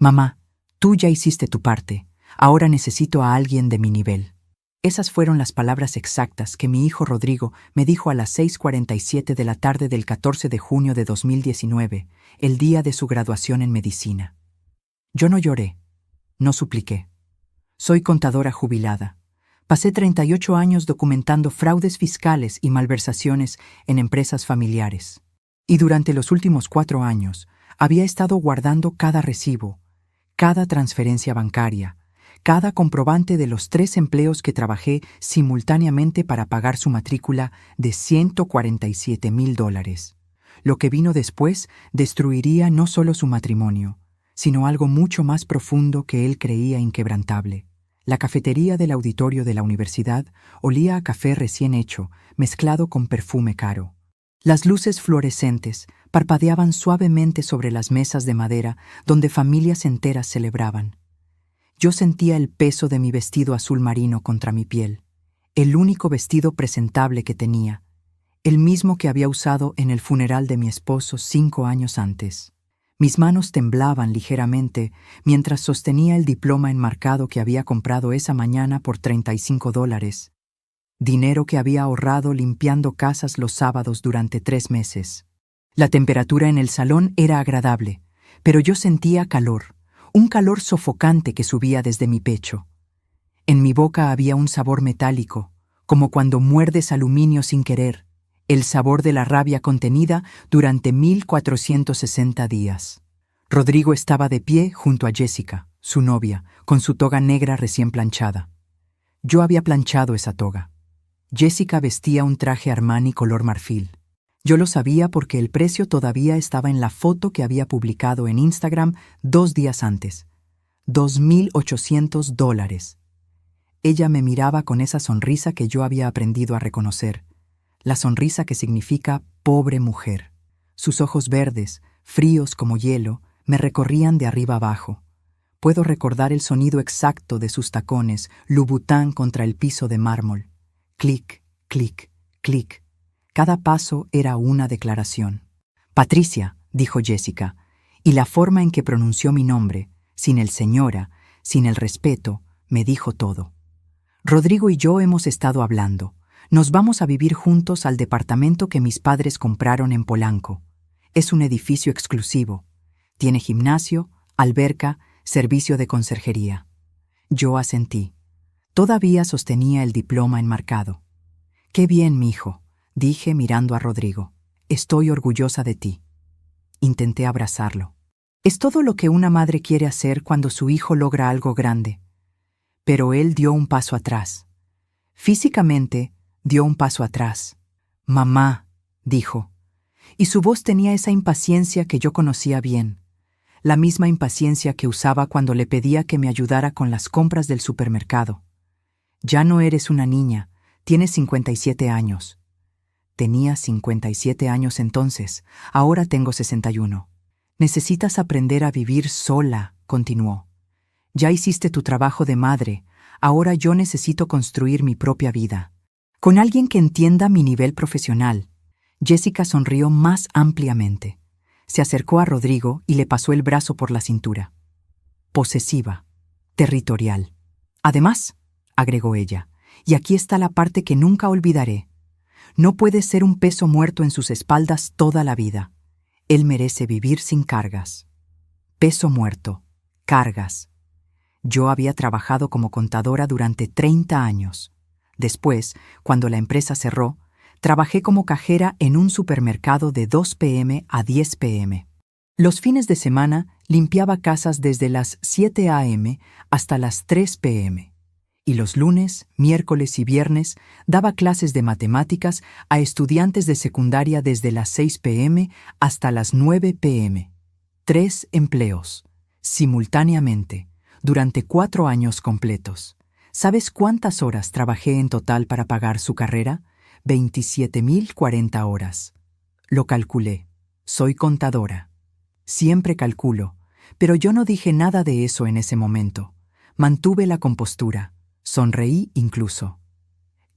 Mamá, tú ya hiciste tu parte, ahora necesito a alguien de mi nivel. Esas fueron las palabras exactas que mi hijo Rodrigo me dijo a las 6:47 de la tarde del 14 de junio de 2019, el día de su graduación en medicina. Yo no lloré, no supliqué. Soy contadora jubilada. Pasé 38 años documentando fraudes fiscales y malversaciones en empresas familiares. Y durante los últimos 4 años había estado guardando cada recibo, cada transferencia bancaria, cada comprobante de los 3 empleos que trabajé simultáneamente para pagar su matrícula de $147,000. Lo que vino después destruiría no solo su matrimonio, sino algo mucho más profundo que él creía inquebrantable. La cafetería del auditorio de la universidad olía a café recién hecho, mezclado con perfume caro. Las luces fluorescentes parpadeaban suavemente sobre las mesas de madera donde familias enteras celebraban. Yo sentía el peso de mi vestido azul marino contra mi piel, el único vestido presentable que tenía, el mismo que había usado en el funeral de mi esposo 5 años antes. Mis manos temblaban ligeramente mientras sostenía el diploma enmarcado que había comprado esa mañana por $35, dinero que había ahorrado limpiando casas los sábados durante 3 meses. La temperatura en el salón era agradable, pero yo sentía calor, un calor sofocante que subía desde mi pecho. En mi boca había un sabor metálico, como cuando muerdes aluminio sin querer, el sabor de la rabia contenida durante 1460 días. Rodrigo estaba de pie junto a Jessica, su novia, con su toga negra recién planchada. Yo había planchado esa toga. Jessica vestía un traje Armani color marfil. Yo lo sabía porque el precio todavía estaba en la foto que había publicado en Instagram 2 días antes. $2,800. Ella me miraba con esa sonrisa que yo había aprendido a reconocer. La sonrisa que significa pobre mujer. Sus ojos verdes, fríos como hielo, me recorrían de arriba abajo. Puedo recordar el sonido exacto de sus tacones, Louboutin contra el piso de mármol. Clic, clic, clic. Cada paso era una declaración. Patricia, dijo Jessica, y la forma en que pronunció mi nombre, sin el señora, sin el respeto, me dijo todo. Rodrigo y yo hemos estado hablando. Nos vamos a vivir juntos al departamento que mis padres compraron en Polanco. Es un edificio exclusivo. Tiene gimnasio, alberca, servicio de conserjería. Yo asentí. Todavía sostenía el diploma enmarcado. «Qué bien, mijo», dije mirando a Rodrigo. «Estoy orgullosa de ti». Intenté abrazarlo. Es todo lo que una madre quiere hacer cuando su hijo logra algo grande. Pero él dio un paso atrás. Físicamente, dio un paso atrás. «Mamá», dijo. Y su voz tenía esa impaciencia que yo conocía bien. La misma impaciencia que usaba cuando le pedía que me ayudara con las compras del supermercado. «Ya no eres una niña, tienes 57 años». Tenía 57 años entonces, ahora tengo 61. «Necesitas aprender a vivir sola», continuó. «Ya hiciste tu trabajo de madre, ahora yo necesito construir mi propia vida. Con alguien que entienda mi nivel profesional». Jessica sonrió más ampliamente. Se acercó a Rodrigo y le pasó el brazo por la cintura. «Posesiva, territorial. Además», agregó ella, «y aquí está la parte que nunca olvidaré. No puedes ser un peso muerto en sus espaldas toda la vida. Él merece vivir sin cargas». Peso muerto, cargas. Yo había trabajado como contadora durante 30 años. Después, cuando la empresa cerró, trabajé como cajera en un supermercado de 2 p.m. a 10 p.m. Los fines de semana limpiaba casas desde las 7 a.m. hasta las 3 p.m. Y los lunes, miércoles y viernes daba clases de matemáticas a estudiantes de secundaria desde las 6 p.m. hasta las 9 p.m. 3 empleos, simultáneamente, durante 4 años completos. ¿Sabes cuántas horas trabajé en total para pagar su carrera? 27,040 horas. Lo calculé. Soy contadora. Siempre calculo, pero yo no dije nada de eso en ese momento. Mantuve la compostura. Sonreí incluso.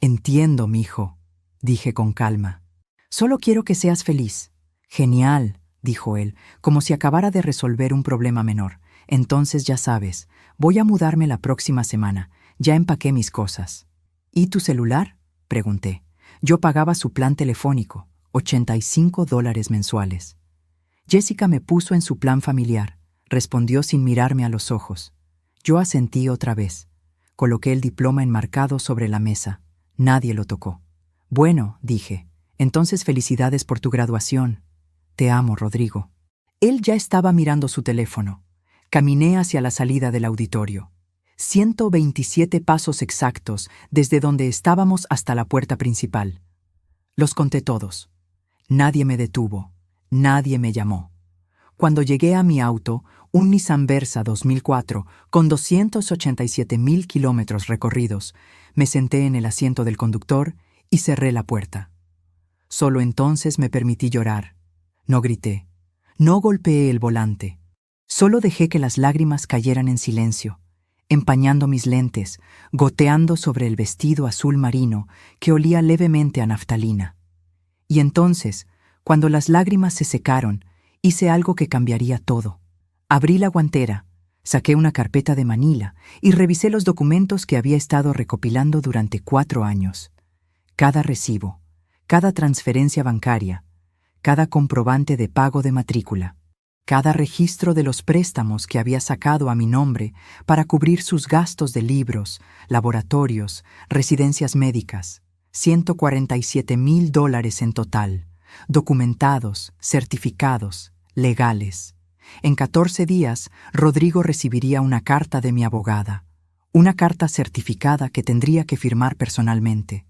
«Entiendo, mijo», dije con calma. «Solo quiero que seas feliz». «Genial», dijo él, como si acabara de resolver un problema menor. Entonces ya sabes, voy a mudarme la próxima semana. Ya empaqué mis cosas. ¿Y tu celular? Pregunté. Yo pagaba su plan telefónico, $85 mensuales. Jessica me puso en su plan familiar, respondió sin mirarme a los ojos. Yo asentí otra vez. Coloqué el diploma enmarcado sobre la mesa. Nadie lo tocó. Bueno, dije, entonces felicidades por tu graduación. Te amo, Rodrigo. Él ya estaba mirando su teléfono. Caminé hacia la salida del auditorio. 127 pasos exactos desde donde estábamos hasta la puerta principal. Los conté todos. Nadie me detuvo. Nadie me llamó. Cuando llegué a mi auto, un Nissan Versa 2004, con 287,000 kilómetros recorridos, me senté en el asiento del conductor y cerré la puerta. Solo entonces me permití llorar. No grité. No golpeé el volante. Solo dejé que las lágrimas cayeran en silencio, empañando mis lentes, goteando sobre el vestido azul marino que olía levemente a naftalina. Y entonces, cuando las lágrimas se secaron, hice algo que cambiaría todo. Abrí la guantera, saqué una carpeta de Manila y revisé los documentos que había estado recopilando durante 4 años. Cada recibo, cada transferencia bancaria, cada comprobante de pago de matrícula, cada registro de los préstamos que había sacado a mi nombre para cubrir sus gastos de libros, laboratorios, residencias médicas. $147,000 en total, documentados, certificados, legales. En 14 días, Rodrigo recibiría una carta de mi abogada, una carta certificada que tendría que firmar personalmente.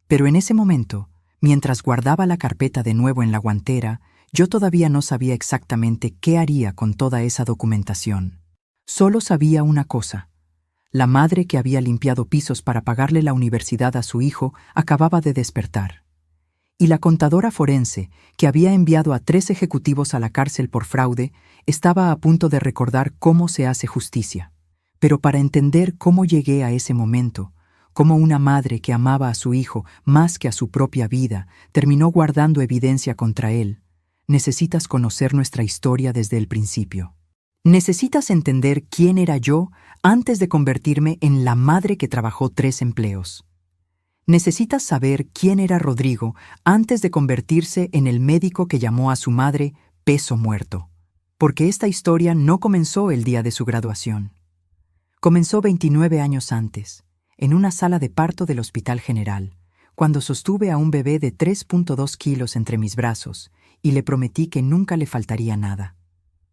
Pero en ese momento, mientras guardaba la carpeta de nuevo en la guantera, yo todavía no sabía exactamente qué haría con toda esa documentación. Solo sabía una cosa. La madre que había limpiado pisos para pagarle la universidad a su hijo acababa de despertar. Y la contadora forense, que había enviado a 3 ejecutivos a la cárcel por fraude, estaba a punto de recordar cómo se hace justicia. Pero para entender cómo llegué a ese momento, cómo una madre que amaba a su hijo más que a su propia vida terminó guardando evidencia contra él, necesitas conocer nuestra historia desde el principio. Necesitas entender quién era yo antes de convertirme en la madre que trabajó 3 empleos. Necesitas saber quién era Rodrigo antes de convertirse en el médico que llamó a su madre peso muerto. Porque esta historia no comenzó el día de su graduación. Comenzó 29 años antes, en una sala de parto del Hospital General, cuando sostuve a un bebé de 3.2 kilos entre mis brazos y le prometí que nunca le faltaría nada.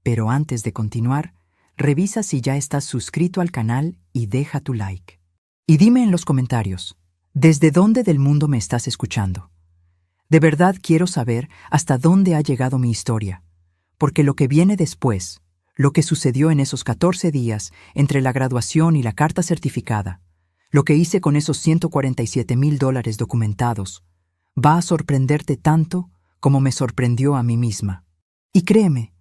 Pero antes de continuar, revisa si ya estás suscrito al canal y deja tu like. Y dime en los comentarios, ¿desde dónde del mundo me estás escuchando? De verdad quiero saber hasta dónde ha llegado mi historia, porque lo que viene después, lo que sucedió en esos 14 días entre la graduación y la carta certificada, lo que hice con esos $147,000 documentados, va a sorprenderte tanto como me sorprendió a mí misma. Y créeme,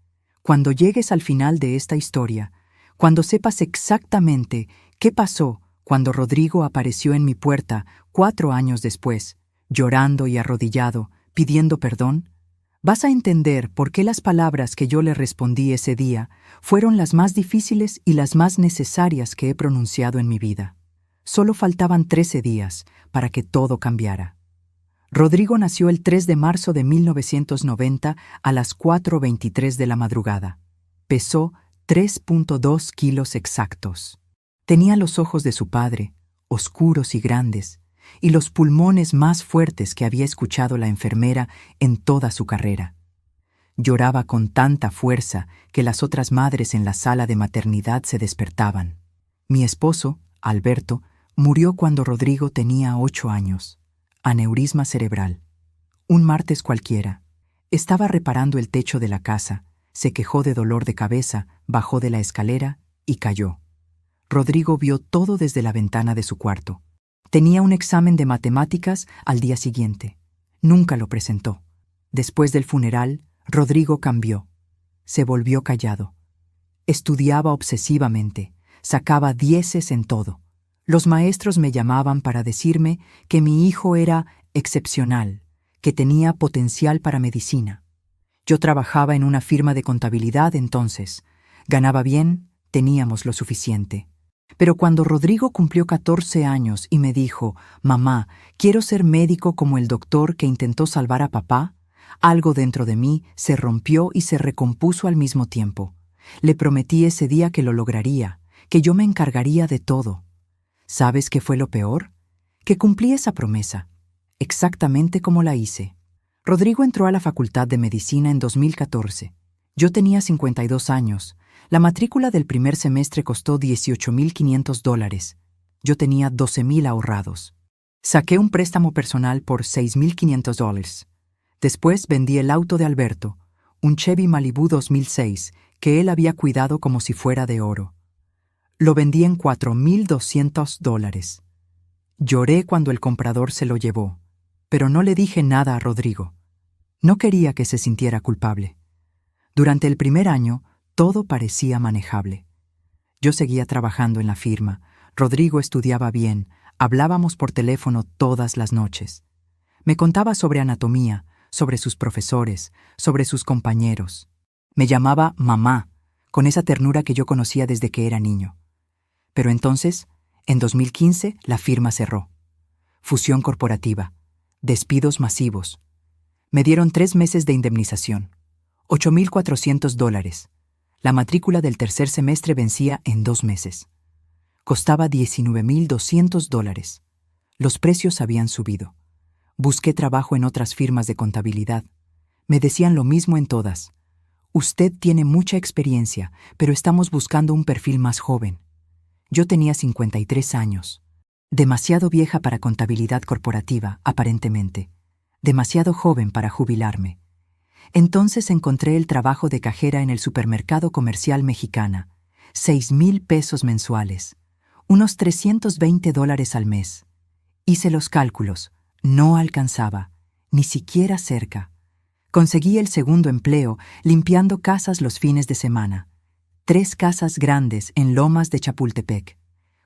cuando llegues al final de esta historia, cuando sepas exactamente qué pasó cuando Rodrigo apareció en mi puerta 4 años después, llorando y arrodillado, pidiendo perdón, vas a entender por qué las palabras que yo le respondí ese día fueron las más difíciles y las más necesarias que he pronunciado en mi vida. Solo faltaban 13 días para que todo cambiara. Rodrigo nació el 3 de marzo de 1990 a las 4:23 de la madrugada. Pesó 3.2 kilos exactos. Tenía los ojos de su padre, oscuros y grandes, y los pulmones más fuertes que había escuchado la enfermera en toda su carrera. Lloraba con tanta fuerza que las otras madres en la sala de maternidad se despertaban. Mi esposo, Alberto, murió cuando Rodrigo tenía 8 años. Aneurisma cerebral. Un martes cualquiera. Estaba reparando el techo de la casa, se quejó de dolor de cabeza, bajó de la escalera y cayó. Rodrigo vio todo desde la ventana de su cuarto. Tenía un examen de matemáticas al día siguiente. Nunca lo presentó. Después del funeral, Rodrigo cambió. Se volvió callado. Estudiaba obsesivamente, sacaba 10 en todo. Los maestros me llamaban para decirme que mi hijo era excepcional, que tenía potencial para medicina. Yo trabajaba en una firma de contabilidad entonces. Ganaba bien, Teníamos lo suficiente. Pero cuando Rodrigo cumplió 14 años y me dijo, «Mamá, quiero ser médico como el doctor que intentó salvar a papá», algo dentro de mí se rompió y se recompuso al mismo tiempo. Le prometí ese día que lo lograría, que yo me encargaría de todo. ¿Sabes qué fue lo peor? Que cumplí esa promesa, exactamente como la hice. Rodrigo entró a la Facultad de Medicina en 2014. Yo tenía 52 años. La matrícula del primer semestre costó $18,500. Yo tenía 12,000 ahorrados. Saqué un préstamo personal por $6,500. Después vendí el auto de Alberto, un Chevy Malibu 2006, que él había cuidado como si fuera de oro. Lo vendí en $4,200. Lloré cuando el comprador se lo llevó, pero no le dije nada a Rodrigo. No quería que se sintiera culpable. Durante el primer año, todo parecía manejable. Yo seguía trabajando en la firma, Rodrigo estudiaba bien, hablábamos por teléfono todas las noches. Me contaba sobre anatomía, sobre sus profesores, sobre sus compañeros. Me llamaba mamá, con esa ternura que yo conocía desde que era niño. Pero entonces, en 2015, la firma cerró. Fusión corporativa, despidos masivos. Me dieron 3 meses de indemnización, $8,400. La matrícula del tercer semestre vencía en 2 meses. Costaba $19,200. Los precios habían subido. Busqué trabajo en otras firmas de contabilidad. Me decían lo mismo en todas. Usted tiene mucha experiencia, pero estamos buscando un perfil más joven. Yo tenía 53 años. Demasiado vieja para contabilidad corporativa, aparentemente. Demasiado joven para jubilarme. Entonces encontré el trabajo de cajera en el supermercado comercial Mexicana. $6,000 mensuales. Unos $320 al mes. Hice los cálculos. No alcanzaba. Ni siquiera cerca. Conseguí el segundo empleo limpiando casas los fines de semana. 3 casas grandes en Lomas de Chapultepec.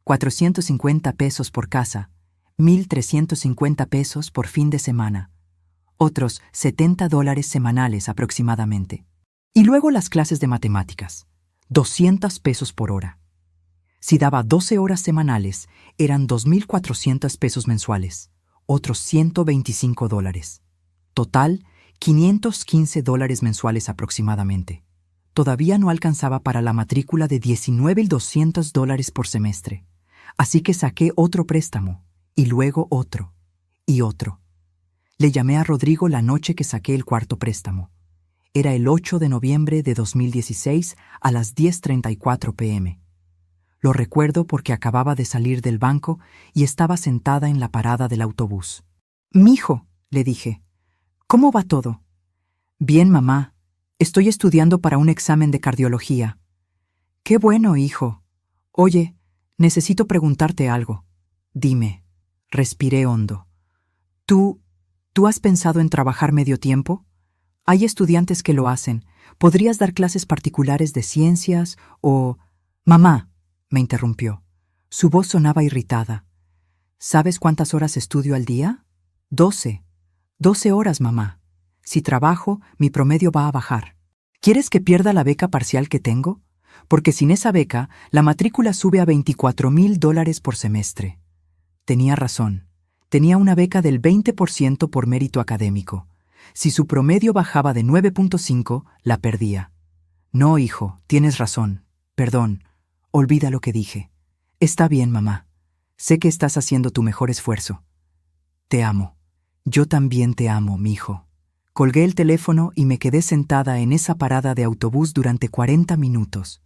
$450 por casa. $1,350 por fin de semana. Otros $70 semanales aproximadamente. Y luego las clases de matemáticas. $200 por hora. Si daba 12 horas semanales, eran $2,400 mensuales. Otros $125. Total, $515 mensuales aproximadamente. Todavía no alcanzaba para la matrícula de $19,200 por semestre. Así que saqué otro préstamo, y luego otro, y otro. Le llamé a Rodrigo la noche que saqué el cuarto préstamo. Era el 8 de noviembre de 2016 a las 10:34 p.m. Lo recuerdo porque acababa de salir del banco y estaba sentada en la parada del autobús. «Mijo», le dije, «¿cómo va todo?» «Bien, mamá. Estoy estudiando para un examen de cardiología». «Qué bueno, hijo. Oye, necesito preguntarte algo». «Dime». Respiré hondo. ¿Tú has pensado en trabajar medio tiempo? Hay estudiantes que lo hacen. ¿Podrías dar clases particulares de ciencias o...» «Mamá», me interrumpió. Su voz sonaba irritada. ¿Sabes cuántas horas estudio al día? 12. 12 horas, mamá. Si trabajo, mi promedio va a bajar. ¿Quieres que pierda la beca parcial que tengo? Porque sin esa beca, la matrícula sube a $24,000 por semestre. Tenía razón. Tenía una beca del 20% por mérito académico. Si su promedio bajaba de 9.5, la perdía. No, hijo, tienes razón. Perdón. Olvida lo que dije. Está bien, mamá. Sé que estás haciendo tu mejor esfuerzo. Te amo. Yo también te amo, mijo. Colgué el teléfono y me quedé sentada en esa parada de autobús durante 40 minutos.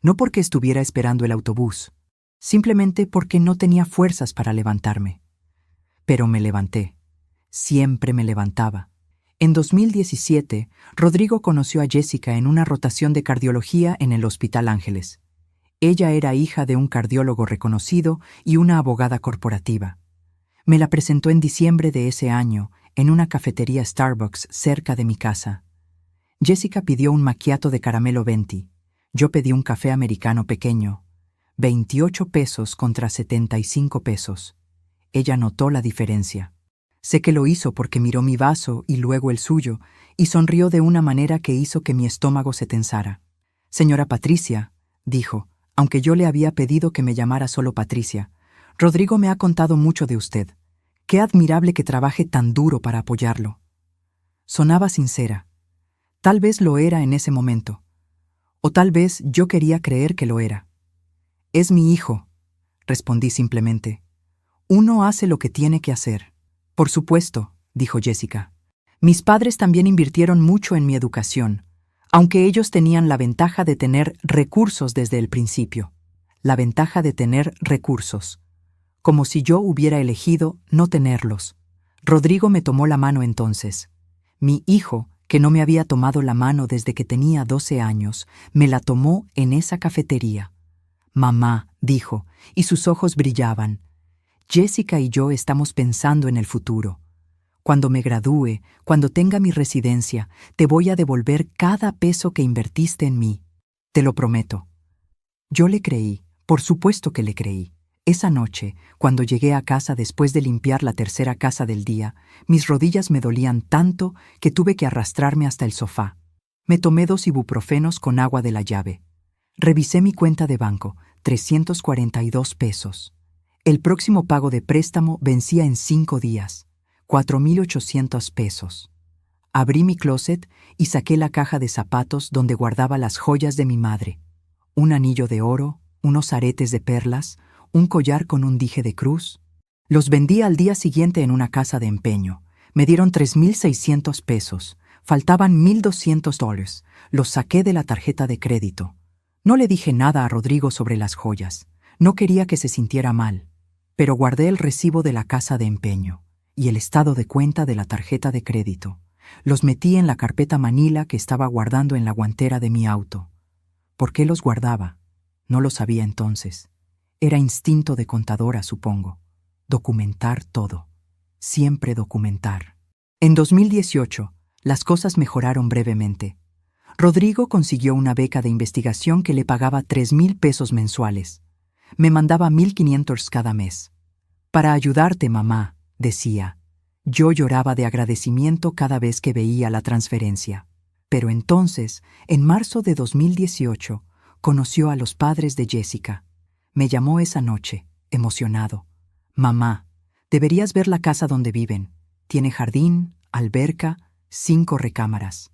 No porque estuviera esperando el autobús, simplemente porque no tenía fuerzas para levantarme. Pero me levanté. Siempre me levantaba. En 2017, Rodrigo conoció a Jessica en una rotación de cardiología en el Hospital Ángeles. Ella era hija de un cardiólogo reconocido y una abogada corporativa. Me la presentó en diciembre de ese año, en una cafetería Starbucks cerca de mi casa. Jessica pidió un macchiato de caramelo venti. Yo pedí un café americano pequeño. $28 contra $75. Ella notó la diferencia. Sé que lo hizo porque miró mi vaso y luego el suyo, y sonrió de una manera que hizo que mi estómago se tensara. «Señora Patricia», dijo, Aunque yo le había pedido que me llamara solo Patricia, Rodrigo me ha contado mucho de usted. Qué admirable que trabaje tan duro para apoyarlo. Sonaba sincera. Tal vez lo era en ese momento. O tal vez yo quería creer que lo era. Es mi hijo, respondí simplemente. Uno hace lo que tiene que hacer. Por supuesto, dijo Jessica. Mis padres también invirtieron mucho en mi educación, aunque ellos tenían la ventaja de tener recursos desde el principio. La ventaja de tener recursos. Como si yo hubiera elegido no tenerlos. Rodrigo me tomó la mano entonces. Mi hijo, que no me había tomado la mano desde que tenía 12 años, me la tomó en esa cafetería. Mamá, dijo, y sus ojos brillaban. Jessica y yo estamos pensando en el futuro. Cuando me gradúe, cuando tenga mi residencia, te voy a devolver cada peso que invertiste en mí. Te lo prometo. Yo le creí, por supuesto que le creí. Esa noche, cuando llegué a casa después de limpiar la tercera casa del día, mis rodillas me dolían tanto que tuve que arrastrarme hasta el sofá. Me tomé 2 ibuprofenos con agua de la llave. Revisé mi cuenta de banco, 342 pesos. El próximo pago de préstamo vencía en 5 días, 4,800 pesos. Abrí mi closet y saqué la caja de zapatos donde guardaba las joyas de mi madre. Un anillo de oro, unos aretes de perlas, un collar con un dije de cruz. Los vendí al día siguiente en una casa de empeño. Me dieron 3,600 pesos. Faltaban $1,200. Los saqué de la tarjeta de crédito. No le dije nada a Rodrigo sobre las joyas. No quería que se sintiera mal. Pero guardé el recibo de la casa de empeño y el estado de cuenta de la tarjeta de crédito. Los metí en la carpeta manila que estaba guardando en la guantera de mi auto. ¿Por qué los guardaba? No lo sabía entonces. Era instinto de contadora, supongo. Documentar todo. Siempre documentar. En 2018, las cosas mejoraron brevemente. Rodrigo consiguió una beca de investigación que le pagaba 3,000 pesos mensuales. Me mandaba 1,500 cada mes. Para ayudarte, mamá, decía. Yo lloraba de agradecimiento cada vez que veía la transferencia. Pero entonces, en marzo de 2018, conoció a los padres de Jessica. Me llamó esa noche, emocionado. Mamá, deberías ver la casa donde viven. Tiene jardín, alberca, 5 recámaras.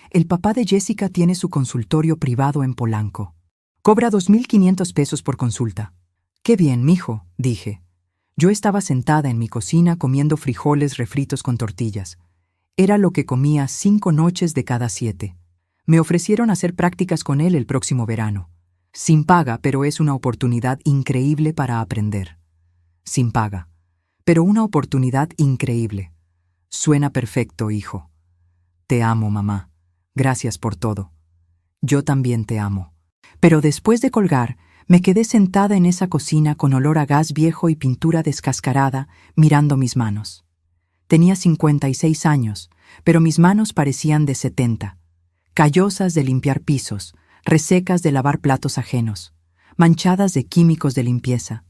El papá de Jessica tiene su consultorio privado en Polanco. Cobra 2,500 pesos por consulta. Qué bien, mijo, dije. Yo estaba sentada en mi cocina comiendo frijoles refritos con tortillas. Era lo que comía 5 noches de cada 7. Me ofrecieron hacer prácticas con él el próximo verano. Sin paga, pero es una oportunidad increíble para aprender. Sin paga, pero una oportunidad increíble. Suena perfecto, hijo. Te amo, mamá. Gracias por todo. Yo también te amo. Pero después de colgar, me quedé sentada en esa cocina con olor a gas viejo y pintura descascarada, mirando mis manos. Tenía 56 años, pero mis manos parecían de 70. Callosas de limpiar pisos, resecas de lavar platos ajenos, manchadas de químicos de limpieza.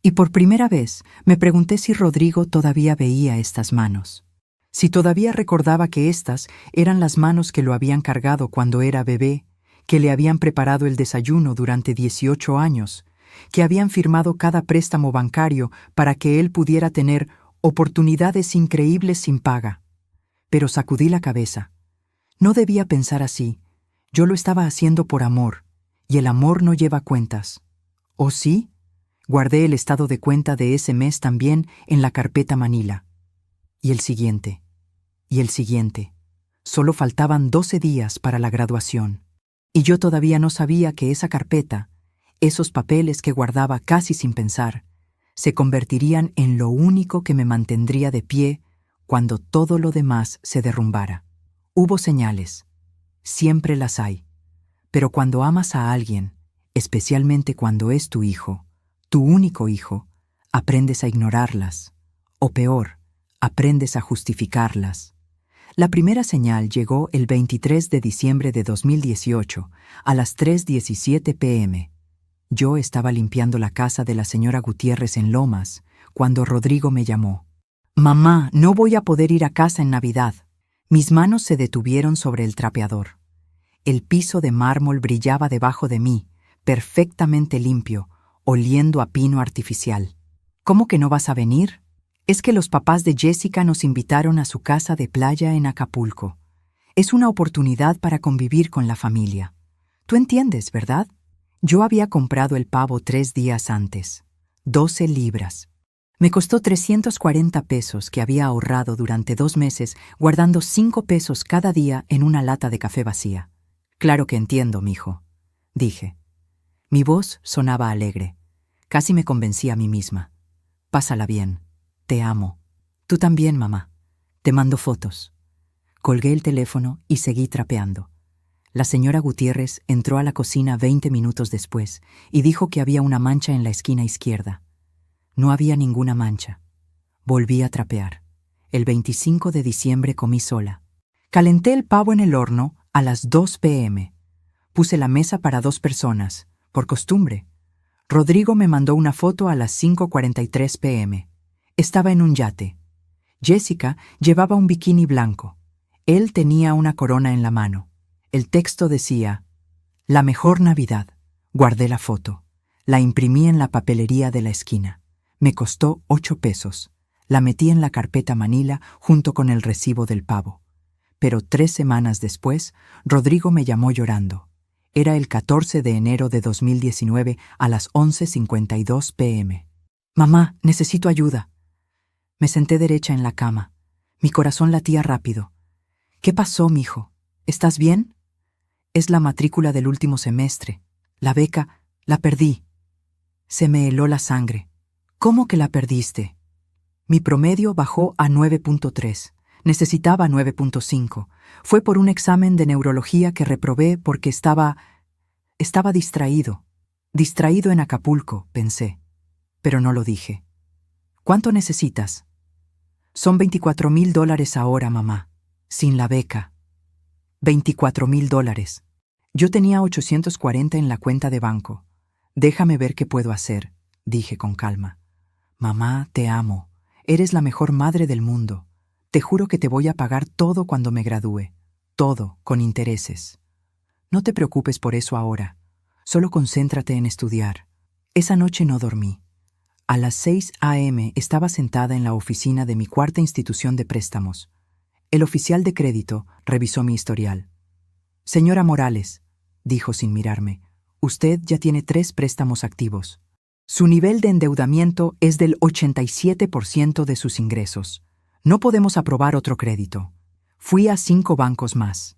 Y por primera vez me pregunté si Rodrigo todavía veía estas manos. Si todavía recordaba que estas eran las manos que lo habían cargado cuando era bebé, que le habían preparado el desayuno durante 18 años, que habían firmado cada préstamo bancario para que él pudiera tener oportunidades increíbles sin paga. Pero sacudí la cabeza. No debía pensar así. Yo lo estaba haciendo por amor, y el amor no lleva cuentas. ¿O sí? Guardé el estado de cuenta de ese mes también en la carpeta manila. Y el siguiente. Y el siguiente. Solo faltaban 12 días para la graduación. Y yo todavía no sabía que esa carpeta, esos papeles que guardaba casi sin pensar, se convertirían en lo único que me mantendría de pie cuando todo lo demás se derrumbara. Hubo señales. Siempre las hay. Pero cuando amas a alguien, especialmente cuando es tu hijo, tu único hijo, aprendes a ignorarlas. O peor, aprendes a justificarlas. La primera señal llegó el 23 de diciembre de 2018, a las 3:17 p.m. Yo estaba limpiando la casa de la señora Gutiérrez en Lomas, cuando Rodrigo me llamó. «Mamá, no voy a poder ir a casa en Navidad». Mis manos se detuvieron sobre el trapeador. El piso de mármol brillaba debajo de mí, perfectamente limpio, oliendo a pino artificial. ¿Cómo que no vas a venir? Es que los papás de Jessica nos invitaron a su casa de playa en Acapulco. Es una oportunidad para convivir con la familia. Tú entiendes, ¿verdad? Yo había comprado el pavo 3 días antes. 12 libras. Me costó 340 pesos que había ahorrado durante 2 meses guardando 5 pesos cada día en una lata de café vacía. Claro que entiendo, mijo, dije. Mi voz sonaba alegre. Casi me convencí a mí misma. Pásala bien. Te amo. Tú también, mamá. Te mando fotos. Colgué el teléfono y seguí trapeando. La señora Gutiérrez entró a la cocina 20 minutos después y dijo que había una mancha en la esquina izquierda. No había ninguna mancha. Volví a trapear. El 25 de diciembre comí sola. Calenté el pavo en el horno a las 2 p.m. Puse la mesa para 2 personas, por costumbre. Rodrigo me mandó una foto a las 5:43 p.m. Estaba en un yate. Jessica llevaba un bikini blanco. Él tenía una corona en la mano. El texto decía: La mejor Navidad. Guardé la foto. La imprimí en la papelería de la esquina. Me costó 8 pesos. La metí en la carpeta Manila junto con el recibo del pavo. Pero 3 semanas después, Rodrigo me llamó llorando. Era el 14 de enero de 2019 a las 11:52 p.m. Mamá, necesito ayuda. Me senté derecha en la cama. Mi corazón latía rápido. ¿Qué pasó, mijo? ¿Estás bien? Es la matrícula del último semestre. La beca, la perdí. Se me heló la sangre. ¿Cómo que la perdiste? Mi promedio bajó a 9.3. Necesitaba 9.5. Fue por un examen de neurología que reprobé porque estaba distraído. Distraído en Acapulco, pensé. Pero no lo dije. ¿Cuánto necesitas? Son $24,000 ahora, mamá. Sin la beca. $24,000. Yo tenía 840 en la cuenta de banco. Déjame ver qué puedo hacer, dije con calma. Mamá, te amo. Eres la mejor madre del mundo. Te juro que te voy a pagar todo cuando me gradúe. Todo, con intereses. No te preocupes por eso ahora. Solo concéntrate en estudiar. Esa noche no dormí. A las 6 a.m. estaba sentada en la oficina de mi cuarta institución de préstamos. El oficial de crédito revisó mi historial. Señora Morales, dijo sin mirarme, usted ya tiene 3 préstamos activos. Su nivel de endeudamiento es del 87% de sus ingresos. No podemos aprobar otro crédito. Fui a 5 bancos más.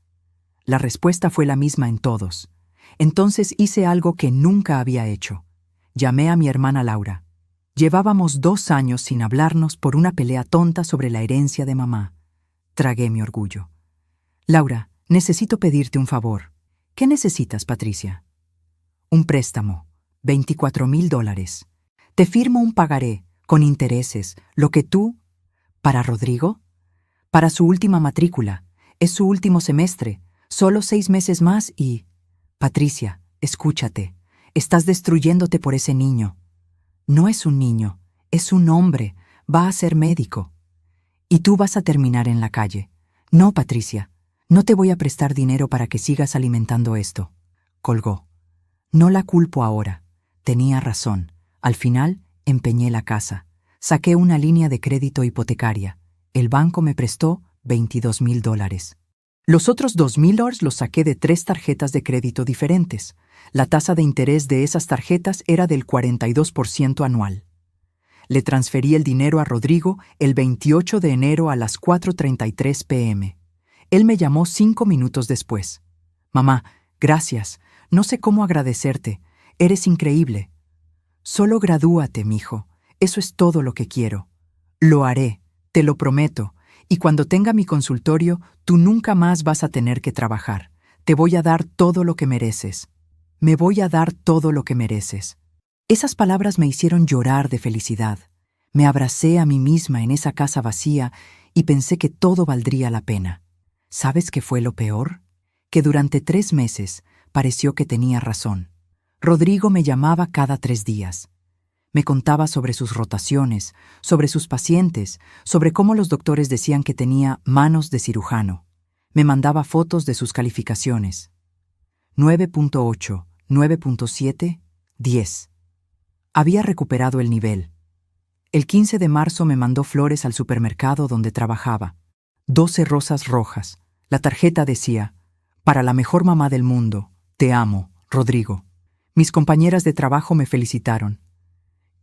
La respuesta fue la misma en todos. Entonces hice algo que nunca había hecho. Llamé a mi hermana Laura. Llevábamos 2 años sin hablarnos por una pelea tonta sobre la herencia de mamá. Tragué mi orgullo. Laura, necesito pedirte un favor. ¿Qué necesitas, Patricia? Un préstamo. $24,000. Te firmo un pagaré, con intereses, lo que tú... ¿Para Rodrigo? Para su última matrícula. Es su último semestre. Solo 6 meses más y... Patricia, escúchate. Estás destruyéndote por ese niño. No es un niño, es un hombre. Va a ser médico. Y tú vas a terminar en la calle. No, Patricia. No te voy a prestar dinero para que sigas alimentando esto. Colgó. No la culpo ahora. Tenía razón. Al final, empeñé la casa. Saqué una línea de crédito hipotecaria. El banco me prestó $22,000. Los otros $2,000 los saqué de 3 tarjetas de crédito diferentes. La tasa de interés de esas tarjetas era del 42% anual. Le transferí el dinero a Rodrigo el 28 de enero a las 4:33 p.m. Él me llamó 5 minutos después. Mamá, gracias. No sé cómo agradecerte. Eres increíble. Solo gradúate, mijo. Eso es todo lo que quiero. Lo haré, te lo prometo. Y cuando tenga mi consultorio, tú nunca más vas a tener que trabajar. Te voy a dar todo lo que mereces. Me voy a dar todo lo que mereces. Esas palabras me hicieron llorar de felicidad. Me abracé a mí misma en esa casa vacía y pensé que todo valdría la pena. ¿Sabes qué fue lo peor? Que durante 3 meses pareció que tenía razón. Rodrigo me llamaba cada 3 días. Me contaba sobre sus rotaciones, sobre sus pacientes, sobre cómo los doctores decían que tenía manos de cirujano. Me mandaba fotos de sus calificaciones. 9.8, 9.7, 10. Había recuperado el nivel. El 15 de marzo me mandó flores al supermercado donde trabajaba. 12 rosas rojas. La tarjeta decía: «Para la mejor mamá del mundo, te amo, Rodrigo». Mis compañeras de trabajo me felicitaron.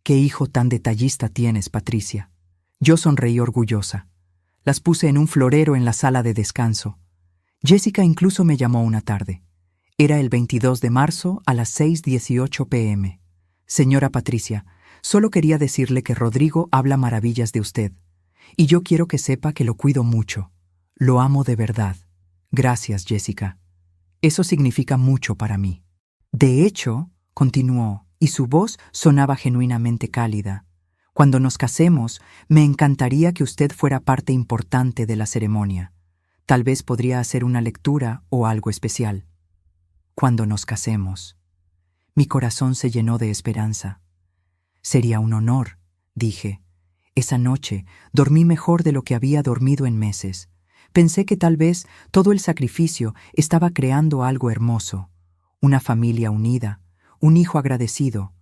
«Qué hijo tan detallista tienes, Patricia». Yo sonreí orgullosa. Las puse en un florero en la sala de descanso. Jessica incluso me llamó una tarde. Era el 22 de marzo a las 6:18 p.m. «Señora Patricia, solo quería decirle que Rodrigo habla maravillas de usted. Y yo quiero que sepa que lo cuido mucho. Lo amo de verdad. Gracias, Jessica. Eso significa mucho para mí». De hecho, continuó, y su voz sonaba genuinamente cálida, «cuando nos casemos, me encantaría que usted fuera parte importante de la ceremonia. Tal vez podría hacer una lectura o algo especial». Cuando nos casemos. Mi corazón se llenó de esperanza. «Sería un honor», dije. Esa noche dormí mejor de lo que había dormido en meses. Pensé que tal vez todo el sacrificio estaba creando algo hermoso. Una familia unida, un hijo agradecido,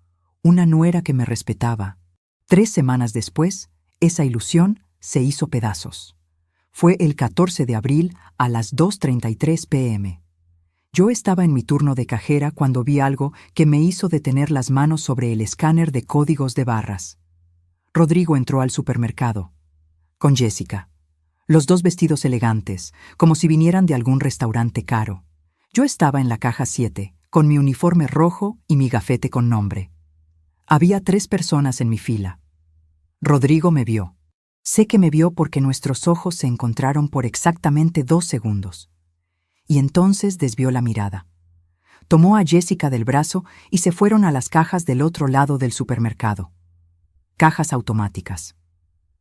una nuera que me respetaba. 3 semanas después, esa ilusión se hizo pedazos. Fue el 14 de abril a las 2:33 p.m. Yo estaba en mi turno de cajera cuando vi algo que me hizo detener las manos sobre el escáner de códigos de barras. Rodrigo entró al supermercado. Con Jessica. Los dos vestidos elegantes, como si vinieran de algún restaurante caro. Yo estaba en la caja 7, con mi uniforme rojo y mi gafete con nombre. Había 3 personas en mi fila. Rodrigo me vio. Sé que me vio porque nuestros ojos se encontraron por exactamente 2 segundos. Y entonces desvió la mirada. Tomó a Jessica del brazo y se fueron a las cajas del otro lado del supermercado. Cajas automáticas,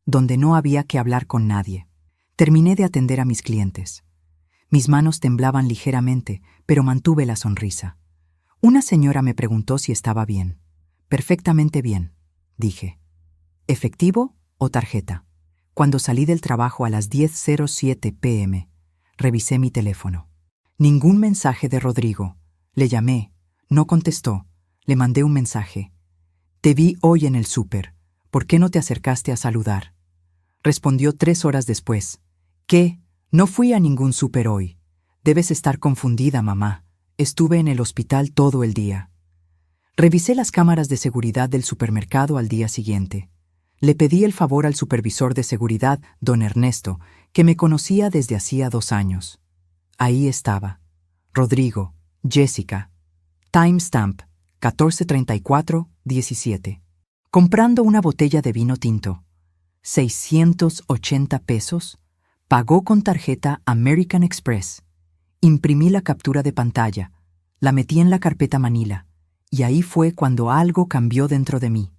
donde no había que hablar con nadie. Terminé de atender a mis clientes. Mis manos temblaban ligeramente, pero mantuve la sonrisa. Una señora me preguntó si estaba bien. «Perfectamente bien», dije. «¿Efectivo o tarjeta?» Cuando salí del trabajo a las 10:07 p.m., revisé mi teléfono. Ningún mensaje de Rodrigo. Le llamé. No contestó. Le mandé un mensaje. «Te vi hoy en el súper. ¿Por qué no te acercaste a saludar?» Respondió 3 horas después. «¿Qué? No fui a ningún súper hoy. Debes estar confundida, mamá. Estuve en el hospital todo el día». Revisé las cámaras de seguridad del supermercado al día siguiente. Le pedí el favor al supervisor de seguridad, don Ernesto, que me conocía desde hacía 2 años. Ahí estaba. Rodrigo, Jessica. Timestamp, 14:34:17. Comprando una botella de vino tinto. 680 pesos. Pagó con tarjeta American Express. Imprimí la captura de pantalla. La metí en la carpeta Manila. Y ahí fue cuando algo cambió dentro de mí.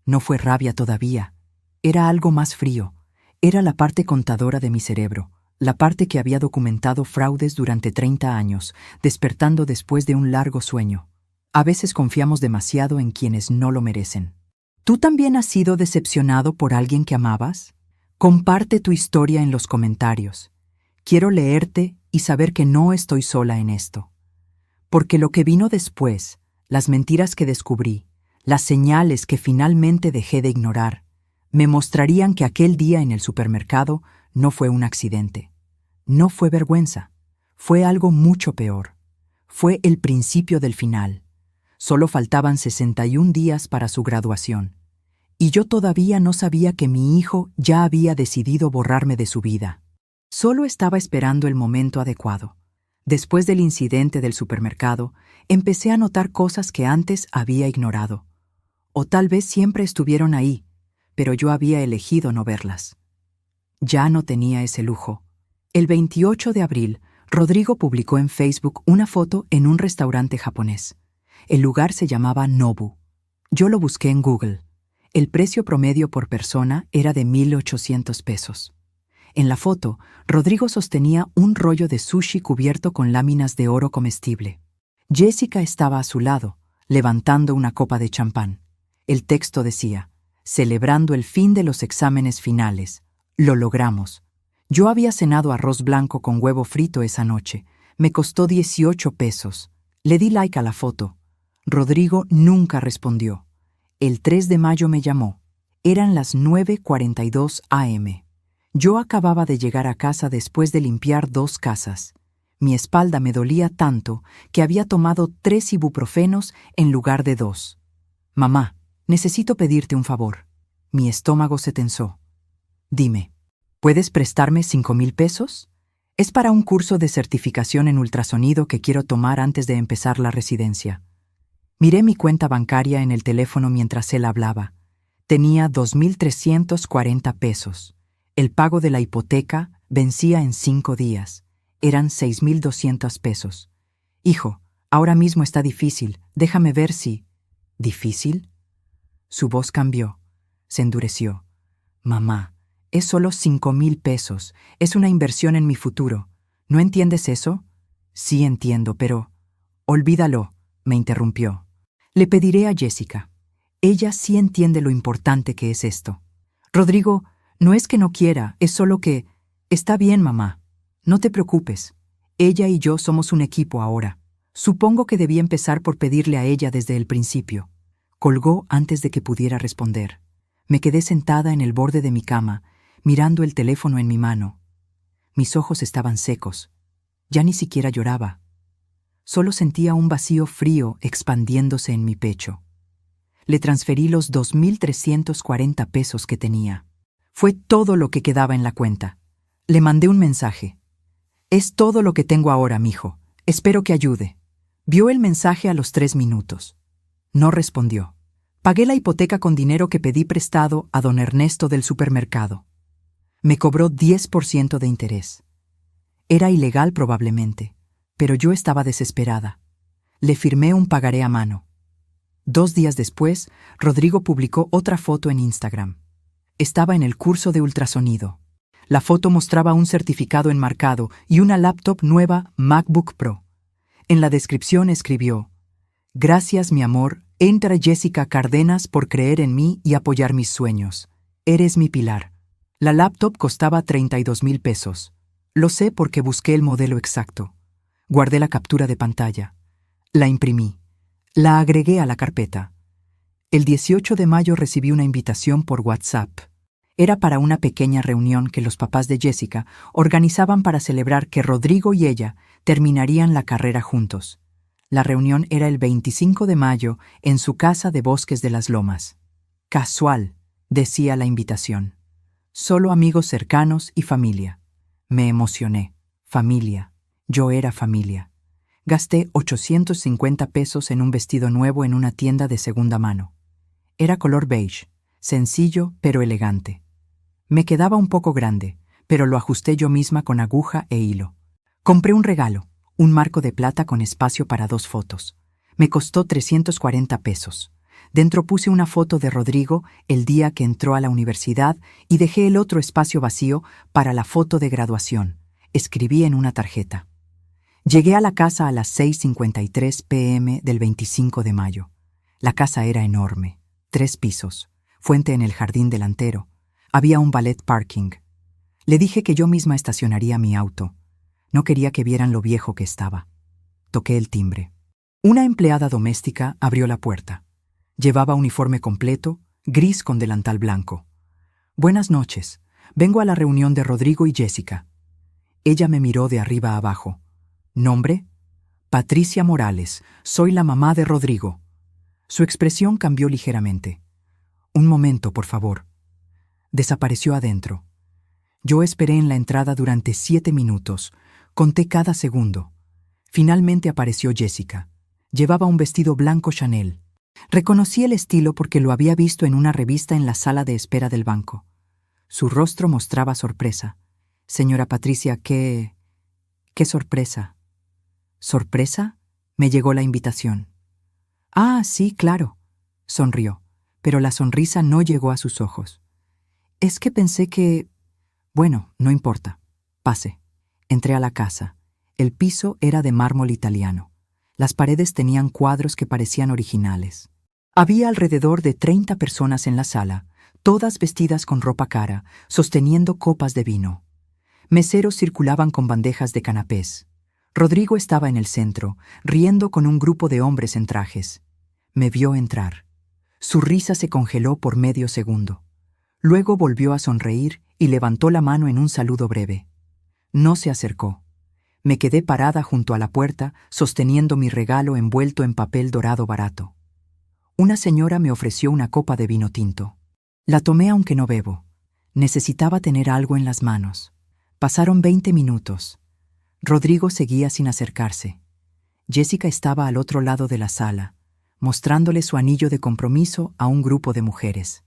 No fue rabia todavía. Era algo más frío. Era la parte contadora de mi cerebro. La parte que había documentado fraudes durante 30 años, despertando después de un largo sueño. A veces confiamos demasiado en quienes no lo merecen. ¿Tú también has sido decepcionado por alguien que amabas? Comparte tu historia en los comentarios. Quiero leerte y saber que no estoy sola en esto. Porque lo que vino después, las mentiras que descubrí, las señales que finalmente dejé de ignorar, me mostrarían que aquel día en el supermercado no fue un accidente. No fue vergüenza. Fue algo mucho peor. Fue el principio del final. Solo faltaban 61 días para su graduación. Y yo todavía no sabía que mi hijo ya había decidido borrarme de su vida. Solo estaba esperando el momento adecuado. Después del incidente del supermercado, empecé a notar cosas que antes había ignorado. O tal vez siempre estuvieron ahí, pero yo había elegido no verlas. Ya no tenía ese lujo. El 28 de abril, Rodrigo publicó en Facebook una foto en un restaurante japonés. El lugar se llamaba Nobu. Yo lo busqué en Google. El precio promedio por persona era de 1,800 pesos. En la foto, Rodrigo sostenía un rollo de sushi cubierto con láminas de oro comestible. Jessica estaba a su lado, levantando una copa de champán. El texto decía: «Celebrando el fin de los exámenes finales. Lo logramos». Yo había cenado arroz blanco con huevo frito esa noche. Me costó 18 pesos. Le di like a la foto. Rodrigo nunca respondió. El 3 de mayo me llamó. Eran las 9:42 am. Yo acababa de llegar a casa después de limpiar 2 casas. Mi espalda me dolía tanto que había tomado 3 ibuprofenos en lugar de 2. Mamá, necesito pedirte un favor. Mi estómago se tensó. Dime, ¿puedes prestarme 5,000 pesos? Es para un curso de certificación en ultrasonido que quiero tomar antes de empezar la residencia. Miré mi cuenta bancaria en el teléfono mientras él hablaba. Tenía 2,340 pesos. El pago de la hipoteca vencía en 5 días. Eran 6,200 pesos. Hijo, ahora mismo está difícil. Déjame ver si... ¿Difícil? Su voz cambió. Se endureció. Mamá, es solo 5,000 pesos. Es una inversión en mi futuro. ¿No entiendes eso? Sí entiendo, pero... Olvídalo, me interrumpió. Le pediré a Jessica. Ella sí entiende lo importante que es esto. Rodrigo, no es que no quiera, es solo que... Está bien, mamá. No te preocupes. Ella y yo somos un equipo ahora. Supongo que debí empezar por pedirle a ella desde el principio. Colgó antes de que pudiera responder. Me quedé sentada en el borde de mi cama, mirando el teléfono en mi mano. Mis ojos estaban secos. Ya ni siquiera lloraba. Solo sentía un vacío frío expandiéndose en mi pecho. Le transferí los 2,340 pesos que tenía. Fue todo lo que quedaba en la cuenta. Le mandé un mensaje. Es todo lo que tengo ahora, mijo. Espero que ayude. Vio el mensaje a los 3 minutos. No respondió. Pagué la hipoteca con dinero que pedí prestado a don Ernesto del supermercado. Me cobró 10% de interés. Era ilegal probablemente, pero yo estaba desesperada. Le firmé un pagaré a mano. 2 días después, Rodrigo publicó otra foto en Instagram. Estaba en el curso de ultrasonido. La foto mostraba un certificado enmarcado y una laptop nueva MacBook Pro. En la descripción escribió: Gracias, mi amor, entra Jessica Cárdenas por creer en mí y apoyar mis sueños. Eres mi pilar. La laptop costaba 32,000 pesos. Lo sé porque busqué el modelo exacto. Guardé la captura de pantalla. La imprimí. La agregué a la carpeta. El 18 de mayo recibí una invitación por WhatsApp. Era para una pequeña reunión que los papás de Jessica organizaban para celebrar que Rodrigo y ella terminarían la carrera juntos. La reunión era el 25 de mayo en su casa de Bosques de las Lomas. Casual, decía la invitación. Solo amigos cercanos y familia. Me emocioné. Familia. Yo era familia. Gasté 850 pesos en un vestido nuevo en una tienda de segunda mano. Era color beige, sencillo pero elegante. Me quedaba un poco grande, pero lo ajusté yo misma con aguja e hilo. Compré un regalo, un marco de plata con espacio para 2 fotos. Me costó 340 pesos. Dentro puse una foto de Rodrigo el día que entró a la universidad y dejé el otro espacio vacío para la foto de graduación. Escribí en una tarjeta. Llegué a la casa a las 6:53 p.m. del 25 de mayo. La casa era enorme, 3 pisos, fuente en el jardín delantero. Había un valet parking. Le dije que yo misma estacionaría mi auto. No quería que vieran lo viejo que estaba. Toqué el timbre. Una empleada doméstica abrió la puerta. Llevaba uniforme completo, gris con delantal blanco. Buenas noches. Vengo a la reunión de Rodrigo y Jessica. Ella me miró de arriba a abajo. ¿Nombre? Patricia Morales. Soy la mamá de Rodrigo. Su expresión cambió ligeramente. Un momento, por favor. Desapareció adentro. Yo esperé en la entrada durante 7 minutos. Conté cada segundo. Finalmente apareció Jessica. Llevaba un vestido blanco Chanel. Reconocí el estilo porque lo había visto en una revista en la sala de espera del banco. Su rostro mostraba sorpresa. Señora Patricia, ¿qué sorpresa? ¿Sorpresa? Me llegó la invitación. Ah, sí, claro. Sonrió, pero la sonrisa no llegó a sus ojos. Es que pensé que... Bueno, no importa. Pase. Entré a la casa. El piso era de mármol italiano. Las paredes tenían cuadros que parecían originales. Había alrededor de 30 personas en la sala, todas vestidas con ropa cara, sosteniendo copas de vino. Meseros circulaban con bandejas de canapés. Rodrigo estaba en el centro, riendo con un grupo de hombres en trajes. Me vio entrar. Su risa se congeló por medio segundo. Luego volvió a sonreír y levantó la mano en un saludo breve. No se acercó. Me quedé parada junto a la puerta, sosteniendo mi regalo envuelto en papel dorado barato. Una señora me ofreció una copa de vino tinto. La tomé aunque no bebo. Necesitaba tener algo en las manos. Pasaron 20 minutos. Rodrigo seguía sin acercarse. Jessica estaba al otro lado de la sala, mostrándole su anillo de compromiso a un grupo de mujeres.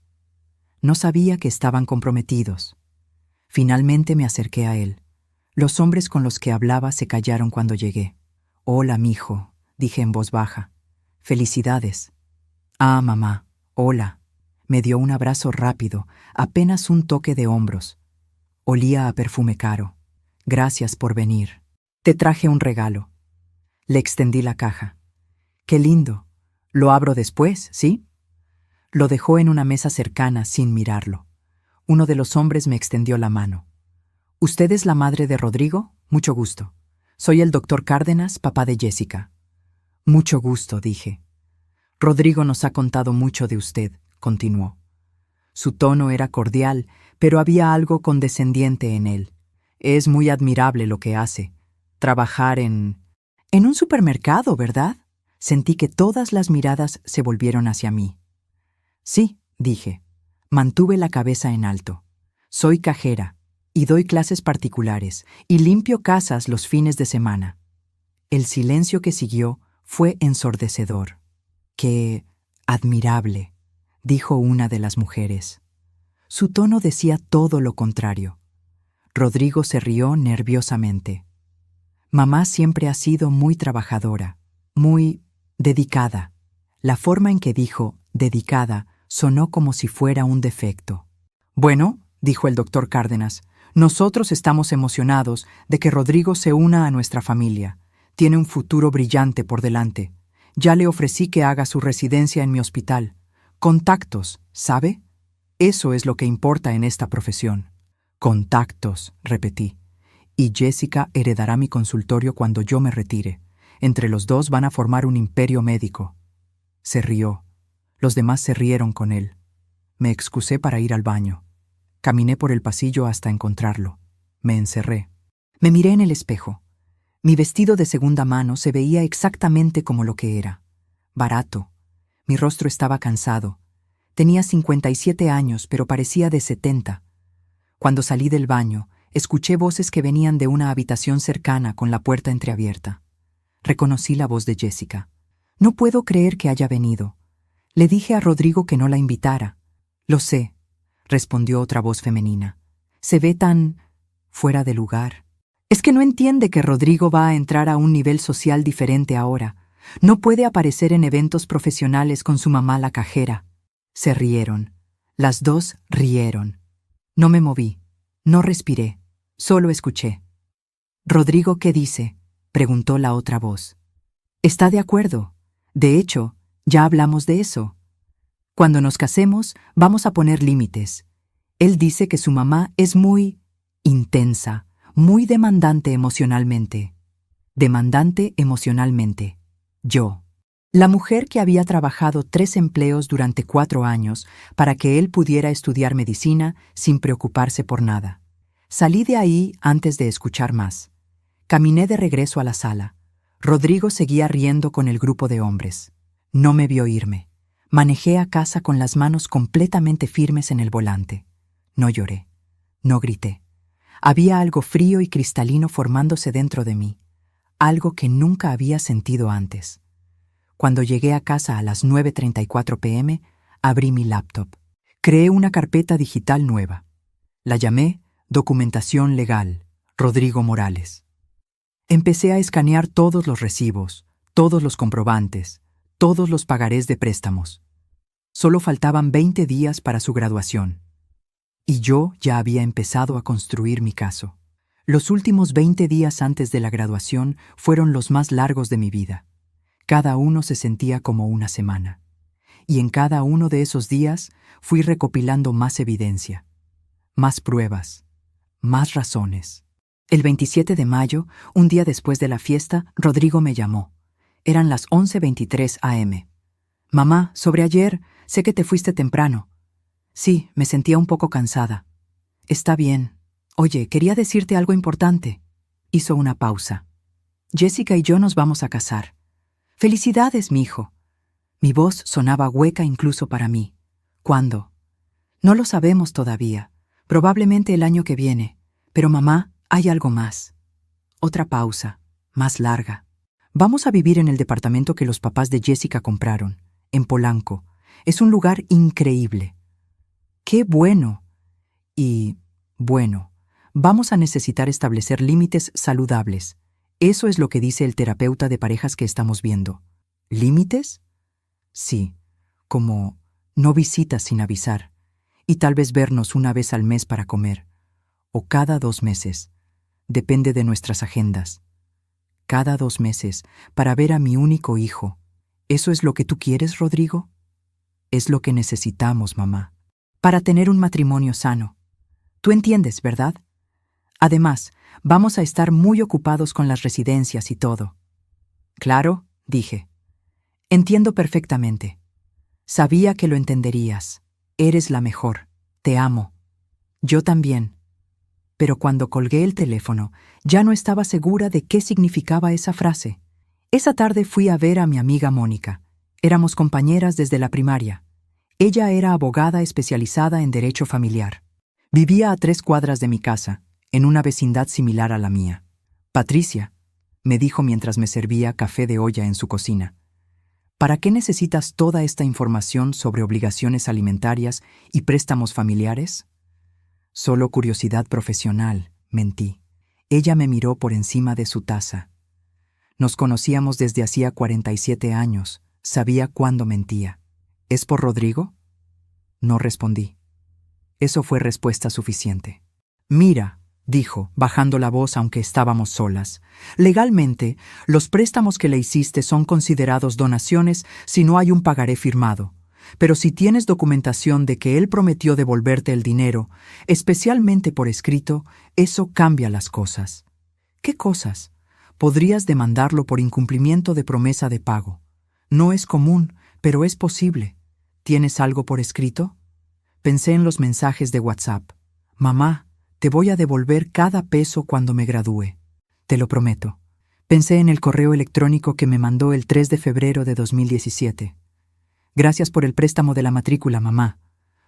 No sabía que estaban comprometidos. Finalmente me acerqué a él. Los hombres con los que hablaba se callaron cuando llegué. «Hola, mijo», dije en voz baja. «Felicidades». «Ah, mamá, hola». Me dio un abrazo rápido, apenas un toque de hombros. Olía a perfume caro. «Gracias por venir. Te traje un regalo». Le extendí la caja. «Qué lindo. Lo abro después, ¿sí?» Lo dejó en una mesa cercana sin mirarlo. Uno de los hombres me extendió la mano. «¿Usted es la madre de Rodrigo? Mucho gusto. Soy el doctor Cárdenas, papá de Jessica». «Mucho gusto», dije. «Rodrigo nos ha contado mucho de usted», continuó. Su tono era cordial, pero había algo condescendiente en él. «Es muy admirable lo que hace. Trabajar en un supermercado, ¿verdad?» Sentí que todas las miradas se volvieron hacia mí. «Sí», dije. Mantuve la cabeza en alto. «Soy cajera, y doy clases particulares, y limpio casas los fines de semana». El silencio que siguió fue ensordecedor. «Qué admirable», dijo una de las mujeres. Su tono decía todo lo contrario. Rodrigo se rió nerviosamente. «Mamá siempre ha sido muy trabajadora, muy dedicada». La forma en que dijo «dedicada» sonó como si fuera un defecto. «Bueno», dijo el doctor Cárdenas, «nosotros estamos emocionados de que Rodrigo se una a nuestra familia. Tiene un futuro brillante por delante. Ya le ofrecí que haga su residencia en mi hospital. Contactos, ¿sabe? Eso es lo que importa en esta profesión». «Contactos», repetí. «Y Jessica heredará mi consultorio cuando yo me retire. Entre los dos van a formar un imperio médico». Se rió. Los demás se rieron con él. Me excusé para ir al baño. Caminé por el pasillo hasta encontrarlo. Me encerré. Me miré en el espejo. Mi vestido de segunda mano se veía exactamente como lo que era. Barato. Mi rostro estaba cansado. Tenía 57 años, pero parecía de 70. Cuando salí del baño, escuché voces que venían de una habitación cercana con la puerta entreabierta. Reconocí la voz de Jessica. «No puedo creer que haya venido. Le dije a Rodrigo que no la invitara». «Lo sé», respondió otra voz femenina. «Se ve tan fuera de lugar. Es que no entiende que Rodrigo va a entrar a un nivel social diferente ahora. No puede aparecer en eventos profesionales con su mamá la cajera». Se rieron. Las dos rieron. No me moví. No respiré. Solo escuché. «¿Rodrigo qué dice?», preguntó la otra voz. «Está de acuerdo. De hecho, ya hablamos de eso. Cuando nos casemos, vamos a poner límites. Él dice que su mamá es muy intensa, muy demandante emocionalmente». Demandante emocionalmente. Yo. La mujer que había trabajado 3 empleos durante 4 años para que él pudiera estudiar medicina sin preocuparse por nada. Salí de ahí antes de escuchar más. Caminé de regreso a la sala. Rodrigo seguía riendo con el grupo de hombres. No me vio irme. Manejé a casa con las manos completamente firmes en el volante. No lloré. No grité. Había algo frío y cristalino formándose dentro de mí. Algo que nunca había sentido antes. Cuando llegué a casa a las 9:34 p.m., abrí mi laptop. Creé una carpeta digital nueva. La llamé Documentación Legal, Rodrigo Morales. Empecé a escanear todos los recibos, todos los comprobantes, todos los pagarés de préstamos. Solo faltaban 20 días para su graduación. Y yo ya había empezado a construir mi caso. Los últimos 20 días antes de la graduación fueron los más largos de mi vida. Cada uno se sentía como una semana. Y en cada uno de esos días fui recopilando más evidencia, más pruebas, más razones. El 27 de mayo, un día después de la fiesta, Rodrigo me llamó. Eran las 11:23 a.m. Mamá, sobre ayer, sé que te fuiste temprano. Sí, me sentía un poco cansada. Está bien. Oye, quería decirte algo importante. Hizo una pausa. Jessica y yo nos vamos a casar. Felicidades, mi hijo. Mi voz sonaba hueca incluso para mí. ¿Cuándo? No lo sabemos todavía. Probablemente el año que viene. Pero mamá, hay algo más. Otra pausa, más larga. Vamos a vivir en el departamento que los papás de Jessica compraron, en Polanco. Es un lugar increíble. ¡Qué bueno! Y, bueno, vamos a necesitar establecer límites saludables. Eso es lo que dice el terapeuta de parejas que estamos viendo. ¿Límites? Sí, como no visitas sin avisar, y tal vez vernos una vez al mes para comer, o cada 2 meses. Depende de nuestras agendas. Cada 2 meses, para ver a mi único hijo. ¿Eso es lo que tú quieres, Rodrigo? Es lo que necesitamos, mamá, para tener un matrimonio sano. Tú entiendes, ¿verdad? Además, vamos a estar muy ocupados con las residencias y todo. Claro, dije. Entiendo perfectamente. Sabía que lo entenderías. Eres la mejor. Te amo. Yo también. Pero cuando colgué el teléfono, ya no estaba segura de qué significaba esa frase. Esa tarde fui a ver a mi amiga Mónica. Éramos compañeras desde la primaria. Ella era abogada especializada en derecho familiar. Vivía a 3 cuadras de mi casa, en una vecindad similar a la mía. Patricia, me dijo mientras me servía café de olla en su cocina, ¿para qué necesitas toda esta información sobre obligaciones alimentarias y préstamos familiares? Solo curiosidad profesional, mentí. Ella me miró por encima de su taza. Nos conocíamos desde hacía 47 años. Sabía cuándo mentía. ¿Es por Rodrigo? No respondí. Eso fue respuesta suficiente. Mira, dijo, bajando la voz aunque estábamos solas. Legalmente, los préstamos que le hiciste son considerados donaciones si no hay un pagaré firmado. Pero si tienes documentación de que él prometió devolverte el dinero, especialmente por escrito, eso cambia las cosas. ¿Qué cosas? Podrías demandarlo por incumplimiento de promesa de pago. No es común, pero es posible. ¿Tienes algo por escrito? Pensé en los mensajes de WhatsApp. Mamá, te voy a devolver cada peso cuando me gradúe. Te lo prometo. Pensé en el correo electrónico que me mandó el 3 de febrero de 2017. Gracias por el préstamo de la matrícula, mamá.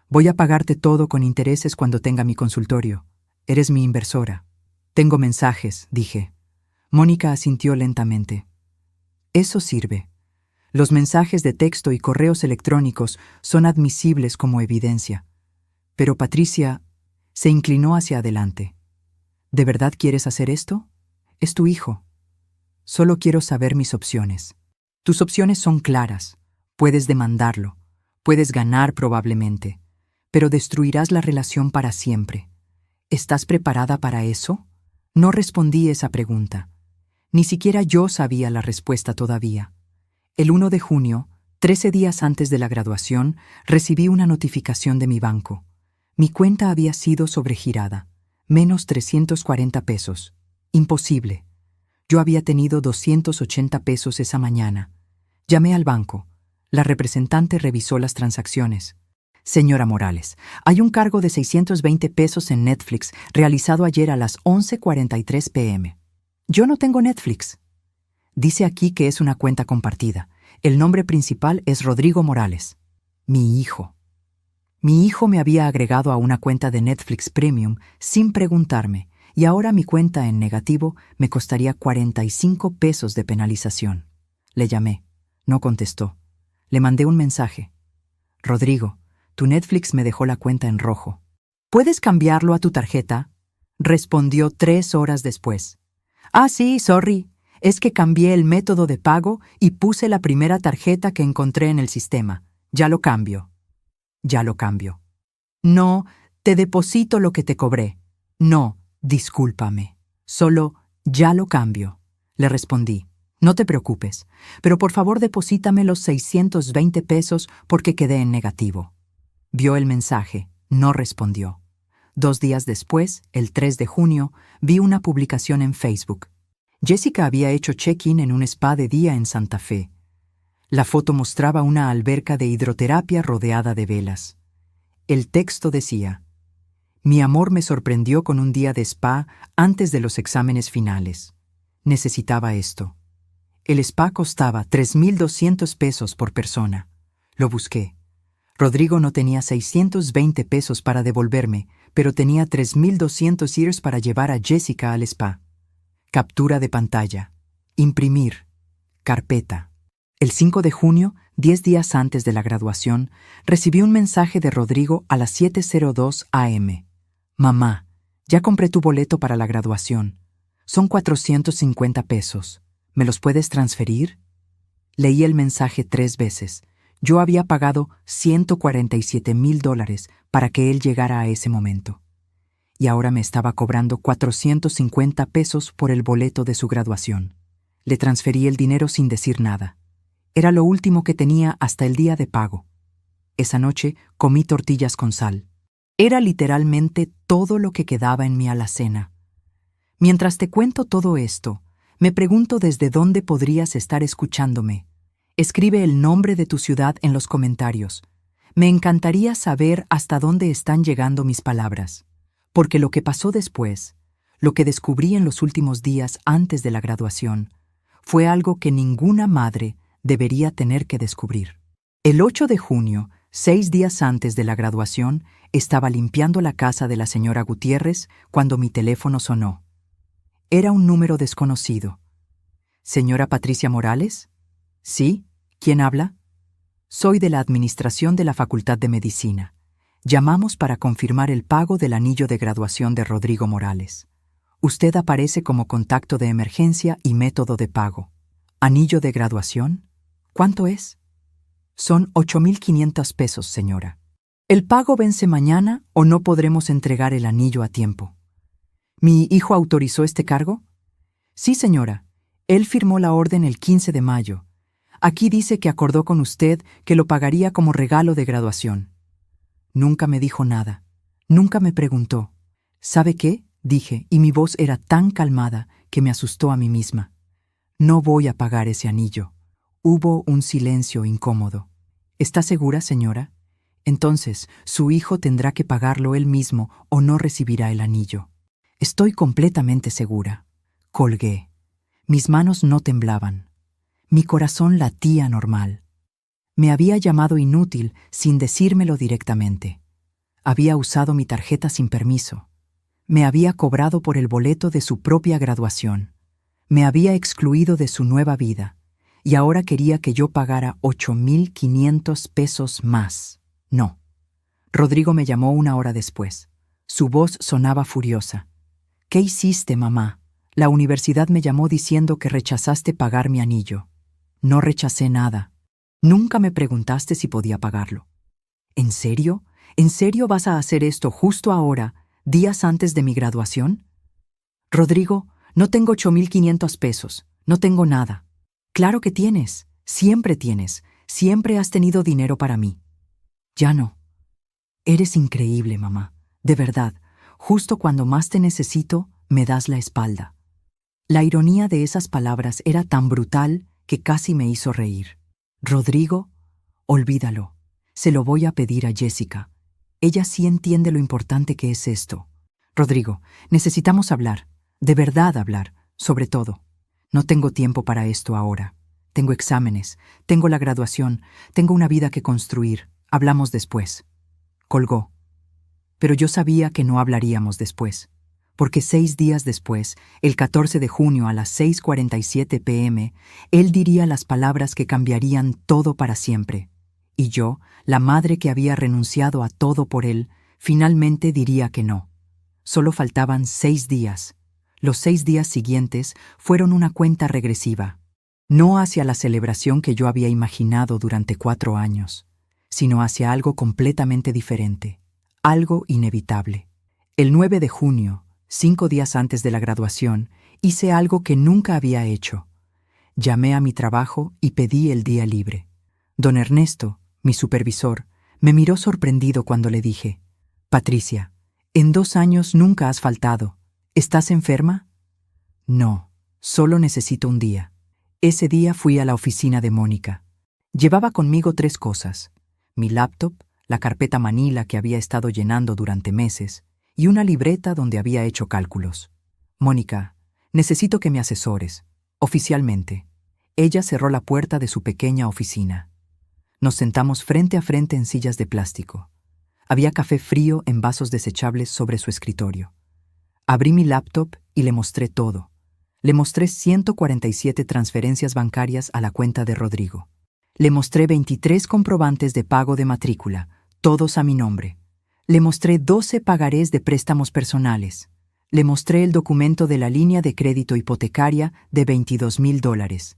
Voy a pagarte todo con intereses cuando tenga mi consultorio. Eres mi inversora. Tengo mensajes, dije. Mónica asintió lentamente. Eso sirve. Los mensajes de texto y correos electrónicos son admisibles como evidencia. Pero Patricia se inclinó hacia adelante. ¿De verdad quieres hacer esto? Es tu hijo. Solo quiero saber mis opciones. Tus opciones son claras. Puedes demandarlo. Puedes ganar probablemente. Pero destruirás la relación para siempre. ¿Estás preparada para eso? No respondí esa pregunta. Ni siquiera yo sabía la respuesta todavía. El 1 de junio, 13 días antes de la graduación, recibí una notificación de mi banco. Mi cuenta había sido sobregirada. Menos 340 pesos. Imposible. Yo había tenido 280 pesos esa mañana. Llamé al banco. La representante revisó las transacciones. Señora Morales, hay un cargo de 620 pesos en Netflix realizado ayer a las 11:43 p.m. Yo no tengo Netflix. Dice aquí que es una cuenta compartida. El nombre principal es Rodrigo Morales. Mi hijo. Mi hijo me había agregado a una cuenta de Netflix Premium sin preguntarme, y ahora mi cuenta en negativo me costaría 45 pesos de penalización. Le llamé. No contestó. Le mandé un mensaje. Rodrigo, tu Netflix me dejó la cuenta en rojo. ¿Puedes cambiarlo a tu tarjeta? Respondió 3 horas después. Ah, sí, sorry. Es que cambié el método de pago y puse la primera tarjeta que encontré en el sistema. Ya lo cambio. Ya lo cambio. No, te deposito lo que te cobré. No, discúlpame. Solo ya lo cambio. Le respondí. No te preocupes, pero por favor deposítame los 620 pesos porque quedé en negativo. Vio el mensaje, no respondió. 2 días después, el 3 de junio, vi una publicación en Facebook. Jessica había hecho check-in en un spa de día en Santa Fe. La foto mostraba una alberca de hidroterapia rodeada de velas. El texto decía: mi amor me sorprendió con un día de spa antes de los exámenes finales. Necesitaba esto. El spa costaba 3,200 pesos por persona. Lo busqué. Rodrigo no tenía 620 pesos para devolverme, pero tenía 3,200 years para llevar a Jessica al spa. Captura de pantalla. Imprimir. Carpeta. El 5 de junio, 10 días antes de la graduación, recibí un mensaje de Rodrigo a las 7:02 am. Mamá, ya compré tu boleto para la graduación. Son 450 pesos. ¿Me los puedes transferir? Leí el mensaje 3 veces. Yo había pagado $147,000 para que él llegara a ese momento. Y ahora me estaba cobrando 450 pesos por el boleto de su graduación. Le transferí el dinero sin decir nada. Era lo último que tenía hasta el día de pago. Esa noche comí tortillas con sal. Era literalmente todo lo que quedaba en mi alacena. Mientras te cuento todo esto, me pregunto desde dónde podrías estar escuchándome. Escribe el nombre de tu ciudad en los comentarios. Me encantaría saber hasta dónde están llegando mis palabras, porque lo que pasó después, lo que descubrí en los últimos días antes de la graduación, fue algo que ninguna madre debería tener que descubrir. El 8 de junio, 6 días antes de la graduación, estaba limpiando la casa de la señora Gutiérrez cuando mi teléfono sonó. Era un número desconocido. ¿Señora Patricia Morales? ¿Sí? ¿Quién habla? Soy de la administración de la Facultad de Medicina. Llamamos para confirmar el pago del anillo de graduación de Rodrigo Morales. Usted aparece como contacto de emergencia y método de pago. ¿Anillo de graduación? ¿Cuánto es? Son 8,500 pesos, señora. El pago vence mañana o no podremos entregar el anillo a tiempo. ¿Mi hijo autorizó este cargo? Sí, señora. Él firmó la orden el 15 de mayo. Aquí dice que acordó con usted que lo pagaría como regalo de graduación. Nunca me dijo nada. Nunca me preguntó. ¿Sabe qué? Dije, y mi voz era tan calmada que me asustó a mí misma. No voy a pagar ese anillo. Hubo un silencio incómodo. ¿Está segura, señora? Entonces, su hijo tendrá que pagarlo él mismo o no recibirá el anillo. Estoy completamente segura. Colgué. Mis manos no temblaban. Mi corazón latía normal. Me había llamado inútil sin decírmelo directamente. Había usado mi tarjeta sin permiso. Me había cobrado por el boleto de su propia graduación. Me había excluido de su nueva vida. Y ahora quería que yo pagara 8,500 pesos más. No. Rodrigo me llamó una hora después. Su voz sonaba furiosa. ¿Qué hiciste, mamá? La universidad me llamó diciendo que rechazaste pagar mi anillo. No rechacé nada. Nunca me preguntaste si podía pagarlo. ¿En serio? ¿En serio vas a hacer esto justo ahora, días antes de mi graduación? Rodrigo, no tengo 8,500 pesos. No tengo nada. Claro que tienes. Siempre tienes. Siempre has tenido dinero para mí. Ya no. Eres increíble, mamá. De verdad, justo cuando más te necesito, me das la espalda. La ironía de esas palabras era tan brutal que casi me hizo reír. Rodrigo, olvídalo. Se lo voy a pedir a Jessica. Ella sí entiende lo importante que es esto. Rodrigo, necesitamos hablar. De verdad hablar, sobre todo. No tengo tiempo para esto ahora. Tengo exámenes, tengo la graduación, tengo una vida que construir. Hablamos después. Colgó. Pero yo sabía que no hablaríamos después, porque 6 días después, el 14 de junio a las 6:47 p.m., él diría las palabras que cambiarían todo para siempre. Y yo, la madre que había renunciado a todo por él, finalmente diría que no. Solo faltaban 6 días. Los 6 días siguientes fueron una cuenta regresiva, no hacia la celebración que yo había imaginado durante 4 años, sino hacia algo completamente diferente, algo inevitable. El 9 de junio, 5 días antes de la graduación, hice algo que nunca había hecho. Llamé a mi trabajo y pedí el día libre. Don Ernesto, mi supervisor, me miró sorprendido cuando le dije: «Patricia, en 2 años nunca has faltado. ¿Estás enferma?» «No, solo necesito un día». Ese día fui a la oficina de Mónica. Llevaba conmigo 3 cosas: mi laptop, la carpeta Manila que había estado llenando durante meses, y una libreta donde había hecho cálculos. Mónica, necesito que me asesores. Oficialmente. Ella cerró la puerta de su pequeña oficina. Nos sentamos frente a frente en sillas de plástico. Había café frío en vasos desechables sobre su escritorio. Abrí mi laptop y le mostré todo. Le mostré 147 transferencias bancarias a la cuenta de Rodrigo. Le mostré 23 comprobantes de pago de matrícula, todos a mi nombre. Le mostré 12 pagarés de préstamos personales. Le mostré el documento de la línea de crédito hipotecaria de $22,000.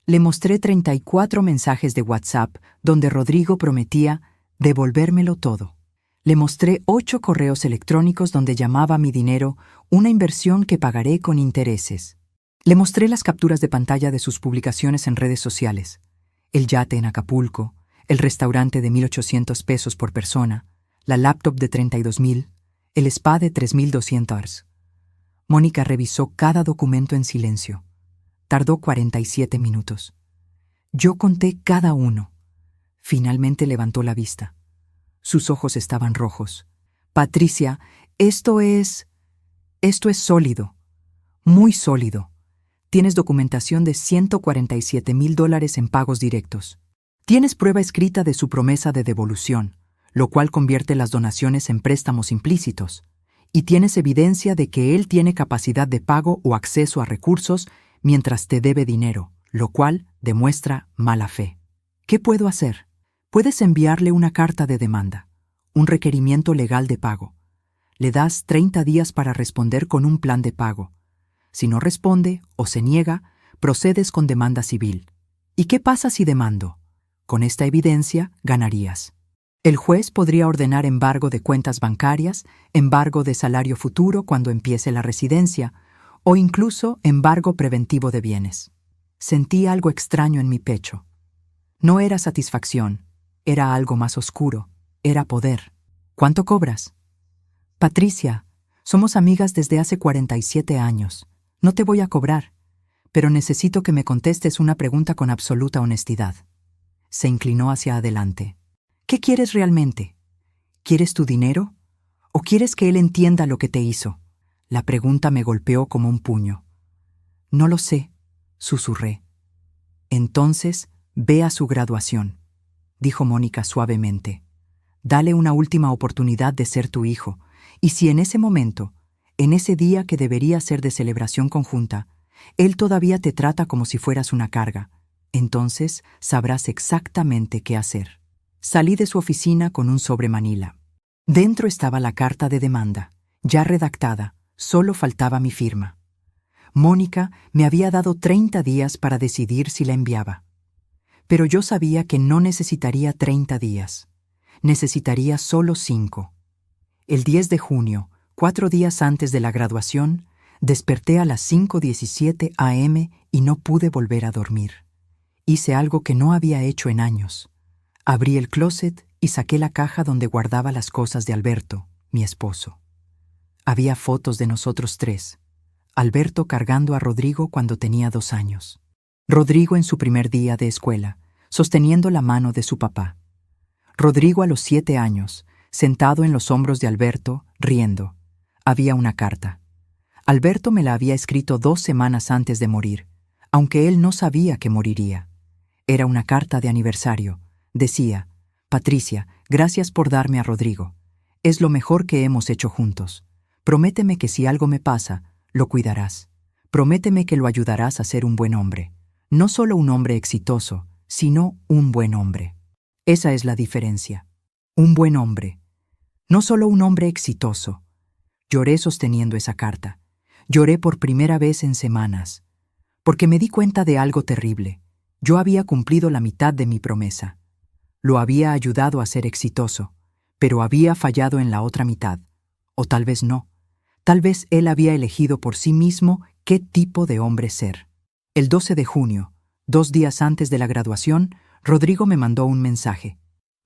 Le mostré 34 mensajes de WhatsApp donde Rodrigo prometía devolvérmelo todo. Le mostré 8 correos electrónicos donde llamaba mi dinero una inversión que pagaré con intereses. Le mostré las capturas de pantalla de sus publicaciones en redes sociales. El yate en Acapulco, el restaurante de $1,800 por persona, la laptop de $32,000, el spa de $3,200. Mónica revisó cada documento en silencio. Tardó 47 minutos. Yo conté cada uno. Finalmente levantó la vista. Sus ojos estaban rojos. Patricia, esto es sólido. Muy sólido. Tienes documentación de $147,000 en pagos directos. Tienes prueba escrita de su promesa de devolución, lo cual convierte las donaciones en préstamos implícitos. Y tienes evidencia de que él tiene capacidad de pago o acceso a recursos mientras te debe dinero, lo cual demuestra mala fe. ¿Qué puedo hacer? Puedes enviarle una carta de demanda, un requerimiento legal de pago. Le das 30 días para responder con un plan de pago. Si no responde o se niega, procedes con demanda civil. ¿Y qué pasa si demando? Con esta evidencia ganarías. El juez podría ordenar embargo de cuentas bancarias, embargo de salario futuro cuando empiece la residencia, o incluso embargo preventivo de bienes. Sentí algo extraño en mi pecho. No era satisfacción, era algo más oscuro, era poder. ¿Cuánto cobras? Patricia, somos amigas desde hace 47 años. No te voy a cobrar, pero necesito que me contestes una pregunta con absoluta honestidad. Se inclinó hacia adelante. ¿Qué quieres realmente? ¿Quieres tu dinero? ¿O quieres que él entienda lo que te hizo? La pregunta me golpeó como un puño. No lo sé, susurré. Entonces, ve a su graduación, dijo Mónica suavemente. Dale una última oportunidad de ser tu hijo, y si en ese momento, en ese día que debería ser de celebración conjunta, él todavía te trata como si fueras una carga, entonces sabrás exactamente qué hacer. Salí de su oficina con un sobre Manila. Dentro estaba la carta de demanda, ya redactada, solo faltaba mi firma. Mónica me había dado 30 días para decidir si la enviaba. Pero yo sabía que no necesitaría 30 días. Necesitaría solo 5. El 10 de junio, 4 días antes de la graduación, desperté a las 5:17 a.m. y no pude volver a dormir. Hice algo que no había hecho en años. Abrí el closet y saqué la caja donde guardaba las cosas de Alberto, mi esposo. Había fotos de nosotros 3. Alberto cargando a Rodrigo cuando tenía 2 años. Rodrigo en su primer día de escuela, sosteniendo la mano de su papá. Rodrigo a los 7 años, sentado en los hombros de Alberto, riendo. Había una carta. Alberto me la había escrito 2 semanas antes de morir, aunque él no sabía que moriría. Era una carta de aniversario. Decía: Patricia, gracias por darme a Rodrigo. Es lo mejor que hemos hecho juntos. Prométeme que si algo me pasa, lo cuidarás. Prométeme que lo ayudarás a ser un buen hombre. No solo un hombre exitoso, sino un buen hombre. Esa es la diferencia. Un buen hombre. No solo un hombre exitoso. Lloré sosteniendo esa carta. Lloré por primera vez en semanas. Porque me di cuenta de algo terrible. Yo había cumplido la mitad de mi promesa. Lo había ayudado a ser exitoso, pero había fallado en la otra mitad. O tal vez no. Tal vez él había elegido por sí mismo qué tipo de hombre ser. El 12 de junio, 2 días antes de la graduación, Rodrigo me mandó un mensaje.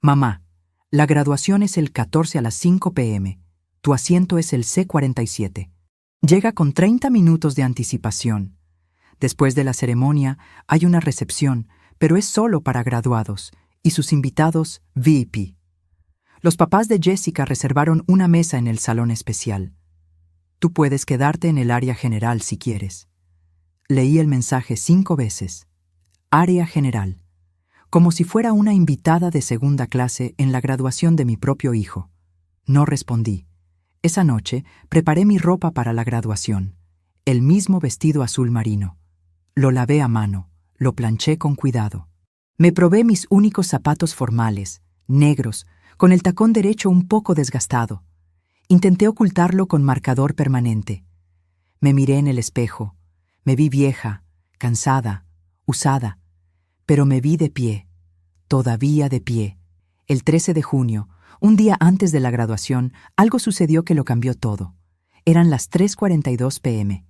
Mamá, la graduación es el 14 a las 5 p.m. Tu asiento es el C47. Llega con 30 minutos de anticipación. Después de la ceremonia hay una recepción, pero es solo para graduados y sus invitados VIP. Los papás de Jessica reservaron una mesa en el salón especial. Tú puedes quedarte en el área general si quieres. Leí el mensaje 5 veces. Área general. Como si fuera una invitada de segunda clase en la graduación de mi propio hijo. No respondí. Esa noche preparé mi ropa para la graduación. El mismo vestido azul marino. Lo lavé a mano, lo planché con cuidado. Me probé mis únicos zapatos formales, negros, con el tacón derecho un poco desgastado. Intenté ocultarlo con marcador permanente. Me miré en el espejo. Me vi vieja, cansada, usada. Pero me vi de pie, todavía de pie. El 13 de junio, un día antes de la graduación, algo sucedió que lo cambió todo. Eran las 3:42 p.m.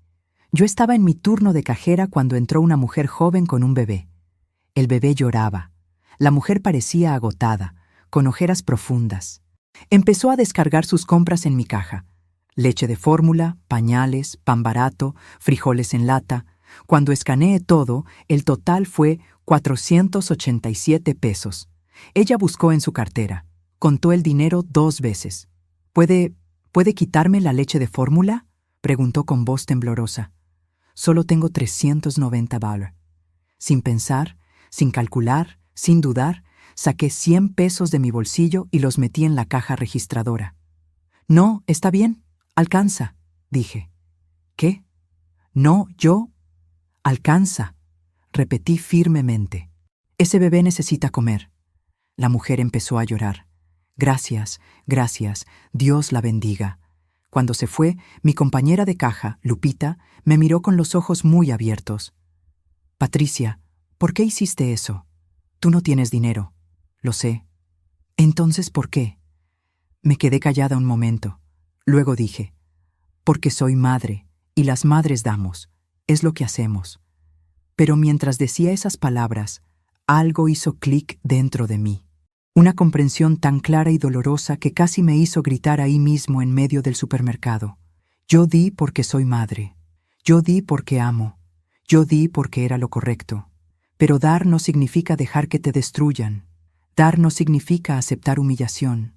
Yo estaba en mi turno de cajera cuando entró una mujer joven con un bebé. El bebé lloraba. La mujer parecía agotada, con ojeras profundas. Empezó a descargar sus compras en mi caja. Leche de fórmula, pañales, pan barato, frijoles en lata. Cuando escaneé todo, el total fue 487 pesos. Ella buscó en su cartera. Contó el dinero 2 veces. ¿Puede quitarme la leche de fórmula?, preguntó con voz temblorosa. Solo tengo $390. Sin pensar, sin calcular, sin dudar, saqué 100 pesos de mi bolsillo y los metí en la caja registradora. No, está bien, alcanza, dije. ¿Qué? No, yo. Alcanza, repetí firmemente. Ese bebé necesita comer. La mujer empezó a llorar. Gracias, gracias, Dios la bendiga. Cuando se fue, mi compañera de caja, Lupita, me miró con los ojos muy abiertos. Patricia, ¿por qué hiciste eso? Tú no tienes dinero. Lo sé. Entonces, ¿por qué? Me quedé callada un momento. Luego dije, porque soy madre, y las madres damos. Es lo que hacemos. Pero mientras decía esas palabras, algo hizo clic dentro de mí. Una comprensión tan clara y dolorosa que casi me hizo gritar ahí mismo en medio del supermercado. Yo di porque soy madre. Yo di porque amo. Yo di porque era lo correcto. Pero dar no significa dejar que te destruyan. Dar no significa aceptar humillación.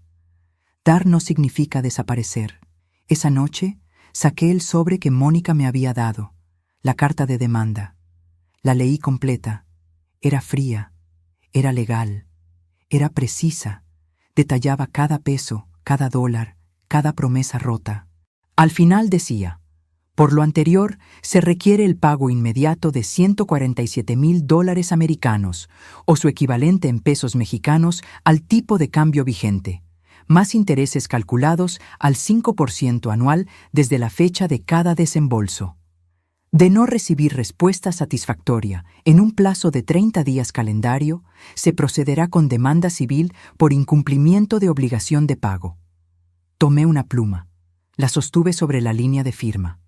Dar no significa desaparecer. Esa noche saqué el sobre que Mónica me había dado, la carta de demanda. La leí completa. Era fría. Era legal. Era precisa, detallaba cada peso, cada dólar, cada promesa rota. Al final decía, por lo anterior, se requiere el pago inmediato de $147,000 americanos, o su equivalente en pesos mexicanos al tipo de cambio vigente, más intereses calculados al 5% anual desde la fecha de cada desembolso. De no recibir respuesta satisfactoria en un plazo de 30 días calendario, se procederá con demanda civil por incumplimiento de obligación de pago. Tomé una pluma, la sostuve sobre la línea de firma,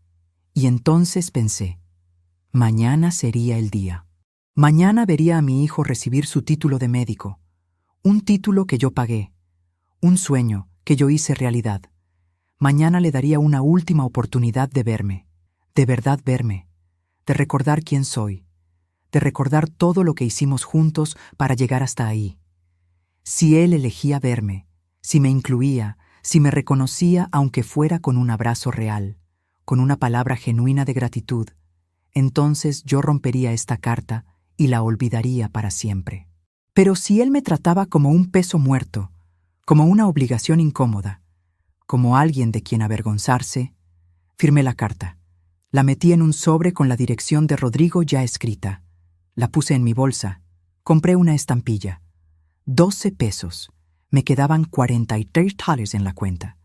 y entonces pensé, mañana sería el día. Mañana vería a mi hijo recibir su título de médico, un título que yo pagué, un sueño que yo hice realidad. Mañana le daría una última oportunidad de verme. De verdad verme, de recordar quién soy, de recordar todo lo que hicimos juntos para llegar hasta ahí. Si él elegía verme, si me incluía, si me reconocía aunque fuera con un abrazo real, con una palabra genuina de gratitud, entonces yo rompería esta carta y la olvidaría para siempre. Pero si él me trataba como un peso muerto, como una obligación incómoda, como alguien de quien avergonzarse, firmé la carta. La metí en un sobre con la dirección de Rodrigo ya escrita. La puse en mi bolsa. Compré una estampilla. 12 pesos. Me quedaban $43 en la cuenta.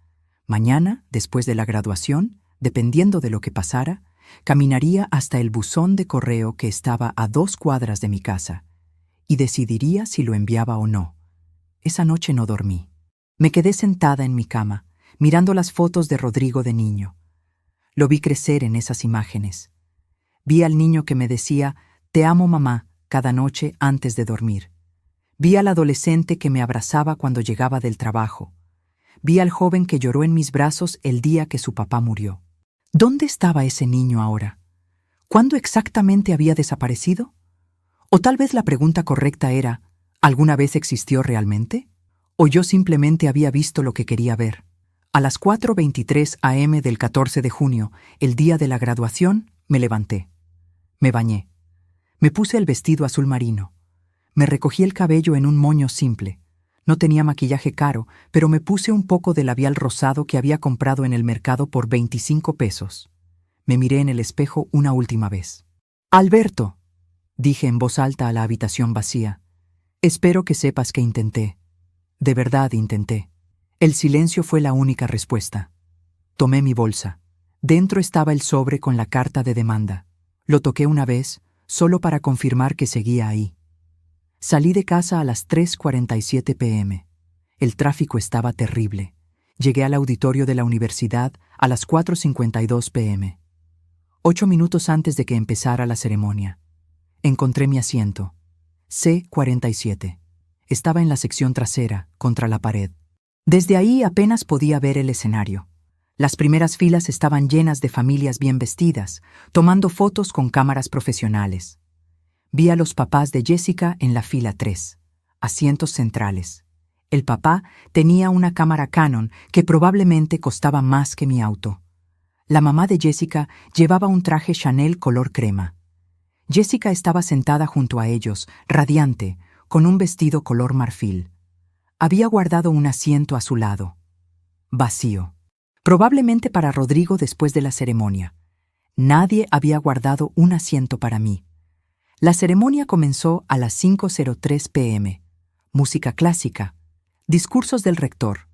Mañana, después de la graduación, dependiendo de lo que pasara, caminaría hasta el buzón de correo que estaba a 2 cuadras de mi casa y decidiría si lo enviaba o no. Esa noche no dormí. Me quedé sentada en mi cama, mirando las fotos de Rodrigo de niño. Lo vi crecer en esas imágenes. Vi al niño que me decía, «Te amo, mamá», cada noche antes de dormir. Vi al adolescente que me abrazaba cuando llegaba del trabajo. Vi al joven que lloró en mis brazos el día que su papá murió. ¿Dónde estaba ese niño ahora? ¿Cuándo exactamente había desaparecido? O tal vez la pregunta correcta era, ¿alguna vez existió realmente? ¿O yo simplemente había visto lo que quería ver? A las 4:23 am del 14 de junio, el día de la graduación, me levanté. Me bañé. Me puse el vestido azul marino. Me recogí el cabello en un moño simple. No tenía maquillaje caro, pero me puse un poco de labial rosado que había comprado en el mercado por 25 pesos. Me miré en el espejo una última vez. «Alberto», dije en voz alta a la habitación vacía, «espero que sepas que intenté. De verdad intenté». El silencio fue la única respuesta. Tomé mi bolsa. Dentro estaba el sobre con la carta de demanda. Lo toqué una vez, solo para confirmar que seguía ahí. Salí de casa a las 3:47 p.m. El tráfico estaba terrible. Llegué al auditorio de la universidad a las 4:52 p.m. 8 minutos antes de que empezara la ceremonia. Encontré mi asiento. C47. Estaba en la sección trasera, contra la pared. Desde ahí apenas podía ver el escenario. Las primeras filas estaban llenas de familias bien vestidas, tomando fotos con cámaras profesionales. Vi a los papás de Jessica en la fila 3, asientos centrales. El papá tenía una cámara Canon que probablemente costaba más que mi auto. La mamá de Jessica llevaba un traje Chanel color crema. Jessica estaba sentada junto a ellos, radiante, con un vestido color marfil. Había guardado un asiento a su lado. Vacío. Probablemente para Rodrigo después de la ceremonia. Nadie había guardado un asiento para mí. La ceremonia comenzó a las 5:03 p.m. Música clásica. Discursos del rector.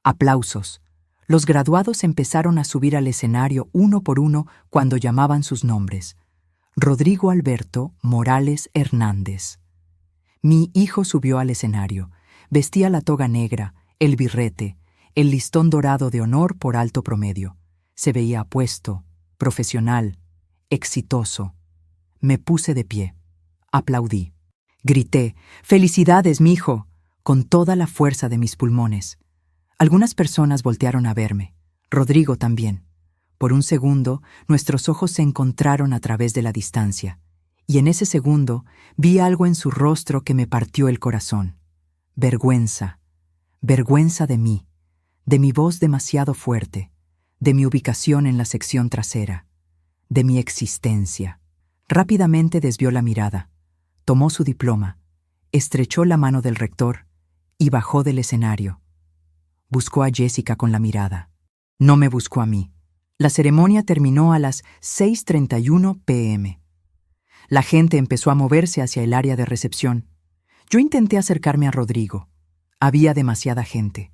Aplausos. Los graduados empezaron a subir al escenario uno por uno cuando llamaban sus nombres. Rodrigo Alberto Morales Hernández. Mi hijo subió al escenario. Vestía la toga negra, el birrete, el listón dorado de honor por alto promedio. Se veía apuesto, profesional, exitoso. Me puse de pie. Aplaudí. Grité, «¡Felicidades, mijo!», con toda la fuerza de mis pulmones. Algunas personas voltearon a verme. Rodrigo también. Por un segundo, nuestros ojos se encontraron a través de la distancia. Y en ese segundo, vi algo en su rostro que me partió el corazón. Vergüenza. Vergüenza de mí. De mi voz demasiado fuerte. De mi ubicación en la sección trasera. De mi existencia. Rápidamente desvió la mirada. Tomó su diploma. Estrechó la mano del rector y bajó del escenario. Buscó a Jessica con la mirada. No me buscó a mí. La ceremonia terminó a las 6:31 p.m. La gente empezó a moverse hacia el área de recepción. Yo intenté acercarme a Rodrigo. Había demasiada gente.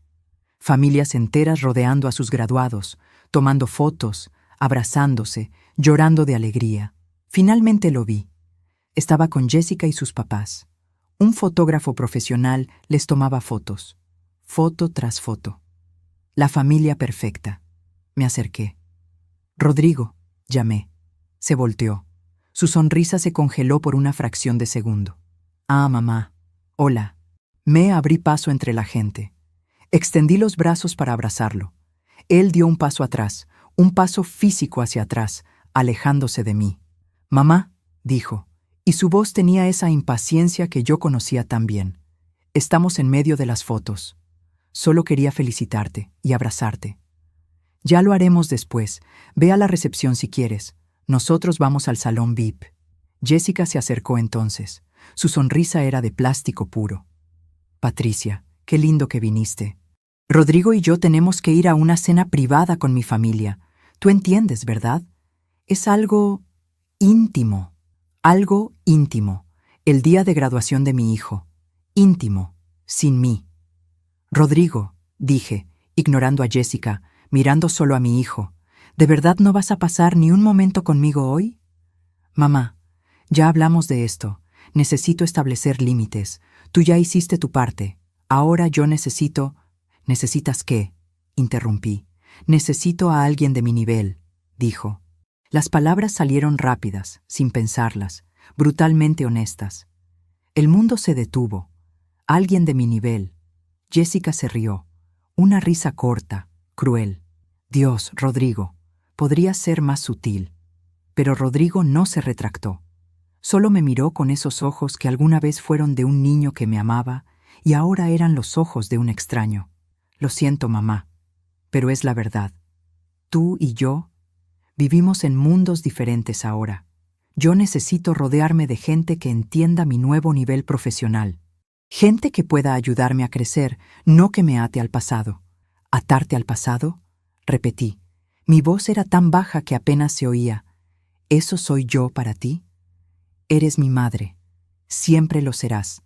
Familias enteras rodeando a sus graduados, tomando fotos, abrazándose, llorando de alegría. Finalmente lo vi. Estaba con Jessica y sus papás. Un fotógrafo profesional les tomaba fotos. Foto tras foto. La familia perfecta. Me acerqué. «Rodrigo», llamé. Se volteó. Su sonrisa se congeló por una fracción de segundo. «Ah, mamá. Hola». Me abrí paso entre la gente. Extendí los brazos para abrazarlo. Él dio un paso atrás, un paso físico hacia atrás, alejándose de mí. «Mamá», dijo, y su voz tenía esa impaciencia que yo conocía tan bien. «Estamos en medio de las fotos. Solo quería felicitarte y abrazarte. Ya lo haremos después. Ve a la recepción si quieres. Nosotros vamos al salón VIP». Jessica se acercó entonces. Su sonrisa era de plástico puro. «Patricia, qué lindo que viniste. Rodrigo y yo tenemos que ir a una cena privada con mi familia. Tú entiendes, ¿verdad? Es algo íntimo. Algo íntimo. El día de graduación de mi hijo. Íntimo. Sin mí». «Rodrigo», dije, ignorando a Jessica, mirando solo a mi hijo, «¿de verdad no vas a pasar ni un momento conmigo hoy?» «Mamá, ya hablamos de esto. Necesito establecer límites. Tú ya hiciste tu parte. Ahora yo necesito...» «¿Necesitas qué?», interrumpí. «Necesito a alguien de mi nivel», dijo. Las palabras salieron rápidas, sin pensarlas, brutalmente honestas. El mundo se detuvo. Alguien de mi nivel. Jessica se rió. Una risa corta, cruel. Dios, Rodrigo, podría ser más sutil. Pero Rodrigo no se retractó. Solo me miró con esos ojos que alguna vez fueron de un niño que me amaba y ahora eran los ojos de un extraño. Lo siento, mamá, pero es la verdad. Tú y yo vivimos en mundos diferentes ahora. Yo necesito rodearme de gente que entienda mi nuevo nivel profesional. Gente que pueda ayudarme a crecer, no que me ate al pasado. ¿Atarte al pasado? Repetí. Mi voz era tan baja que apenas se oía. ¿Eso soy yo para ti? Eres mi madre. Siempre lo serás.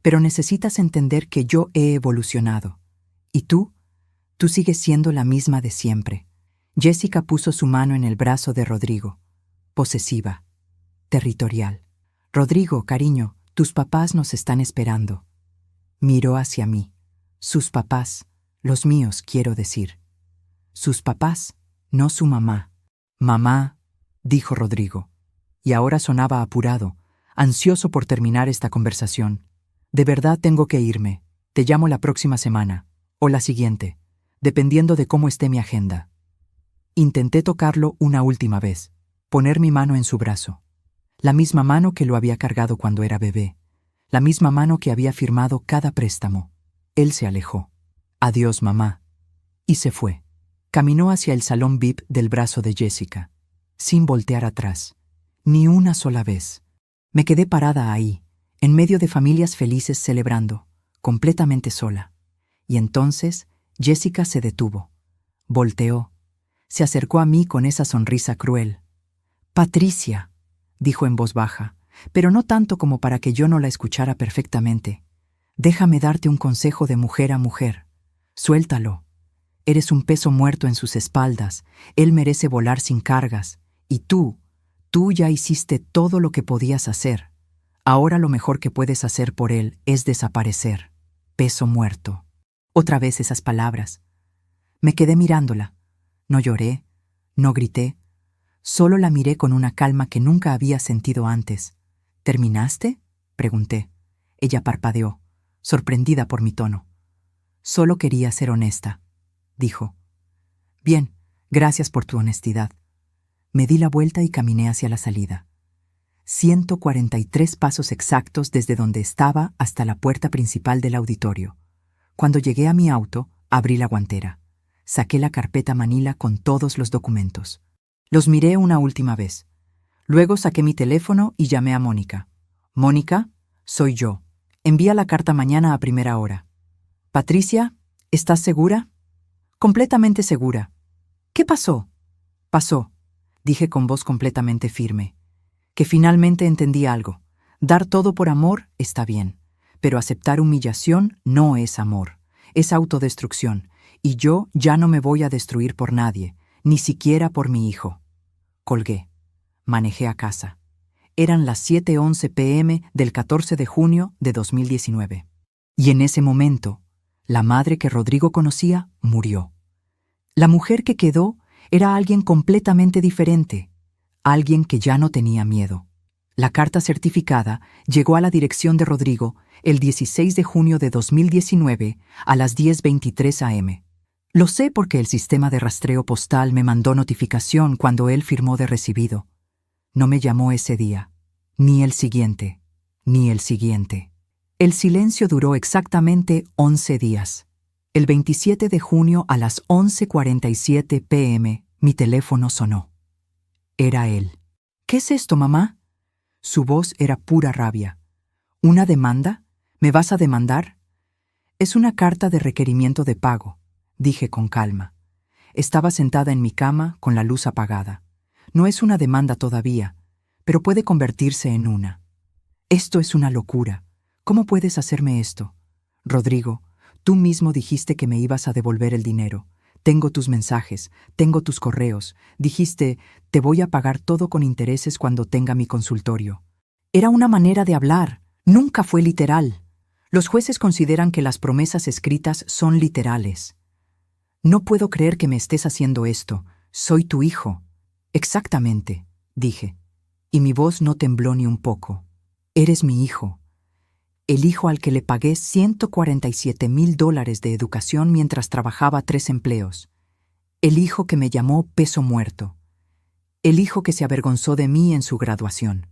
Pero necesitas entender que yo he evolucionado. ¿Y tú? Tú sigues siendo la misma de siempre. Jessica puso su mano en el brazo de Rodrigo. Posesiva. Territorial. Rodrigo, cariño, tus papás nos están esperando. Miró hacia mí. Sus papás, los míos, quiero decir. Sus papás, no su mamá. Mamá, dijo Rodrigo. Y ahora sonaba apurado, ansioso por terminar esta conversación. De verdad tengo que irme. Te llamo la próxima semana, o la siguiente, dependiendo de cómo esté mi agenda. Intenté tocarlo una última vez, poner mi mano en su brazo. La misma mano que lo había cargado cuando era bebé. La misma mano que había firmado cada préstamo. Él se alejó. Adiós, mamá. Y se fue. Caminó hacia el salón VIP del brazo de Jessica, sin voltear atrás. Ni una sola vez. Me quedé parada ahí, en medio de familias felices celebrando, completamente sola. Y entonces Jessica se detuvo. Volteó. Se acercó a mí con esa sonrisa cruel. «Patricia», dijo en voz baja, pero no tanto como para que yo no la escuchara perfectamente. «Déjame darte un consejo de mujer a mujer. Suéltalo. Eres un peso muerto en sus espaldas. Él merece volar sin cargas. Y tú ya hiciste todo lo que podías hacer. Ahora lo mejor que puedes hacer por él es desaparecer. Peso muerto». Otra vez esas palabras. Me quedé mirándola. No lloré, no grité. Solo la miré con una calma que nunca había sentido antes. «¿Terminaste?», pregunté. Ella parpadeó, sorprendida por mi tono. «Solo quería ser honesta», dijo. «Bien, gracias por tu honestidad». Me di la vuelta y caminé hacia la salida. 143 pasos exactos desde donde estaba hasta la puerta principal del auditorio. Cuando llegué a mi auto, abrí la guantera. Saqué la carpeta manila con todos los documentos. Los miré una última vez. Luego saqué mi teléfono y llamé a Mónica. «Mónica, soy yo. Envía la carta mañana a primera hora». «Patricia, ¿estás segura?» «Completamente segura». «¿Qué pasó?» «Pasó», dije con voz completamente firme. Que finalmente entendí algo. Dar todo por amor está bien, pero aceptar humillación no es amor, es autodestrucción, y yo ya no me voy a destruir por nadie, ni siquiera por mi hijo. Colgué. Manejé a casa. Eran las 7:11 p.m. del 14 de junio de 2019. Y en ese momento, la madre que Rodrigo conocía murió. La mujer que quedó era alguien completamente diferente, alguien que ya no tenía miedo. La carta certificada llegó a la dirección de Rodrigo el 16 de junio de 2019 a las 10:23 a.m. Lo sé porque el sistema de rastreo postal me mandó notificación cuando él firmó de recibido. No me llamó ese día, ni el siguiente, ni el siguiente. El silencio duró exactamente 11 días. El 27 de junio a las 11:47 p.m. mi teléfono sonó. Era él. «¿Qué es esto, mamá?» Su voz era pura rabia. «¿Una demanda? ¿Me vas a demandar?» «Es una carta de requerimiento de pago», dije con calma. Estaba sentada en mi cama con la luz apagada. No es una demanda todavía, pero puede convertirse en una. «Esto es una locura. ¿Cómo puedes hacerme esto?» «Rodrigo, tú mismo dijiste que me ibas a devolver el dinero. Tengo tus mensajes, tengo tus correos. Dijiste, te voy a pagar todo con intereses cuando tenga mi consultorio». Era una manera de hablar, nunca fue literal. Los jueces consideran que las promesas escritas son literales. «No puedo creer que me estés haciendo esto. Soy tu hijo». «Exactamente», dije, y mi voz no tembló ni un poco. «Eres mi hijo. El hijo al que le pagué $147,000 de educación mientras trabajaba 3 empleos. El hijo que me llamó peso muerto. El hijo que se avergonzó de mí en su graduación».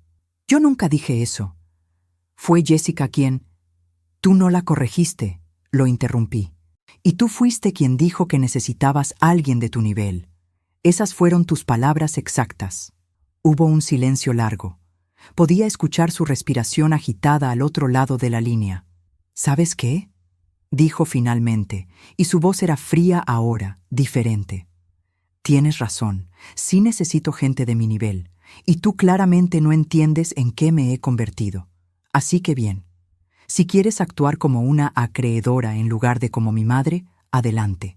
Yo nunca dije eso. Fue Jessica quien... Tú no la corregiste, lo interrumpí. Y tú fuiste quien dijo que necesitabas a alguien de tu nivel. Esas fueron tus palabras exactas. Hubo un silencio largo. Podía escuchar su respiración agitada al otro lado de la línea. ¿Sabes qué?, dijo finalmente, y su voz era fría ahora, diferente. Tienes razón, sí necesito gente de mi nivel, y tú claramente no entiendes en qué me he convertido. Así que bien, si quieres actuar como una acreedora en lugar de como mi madre, adelante.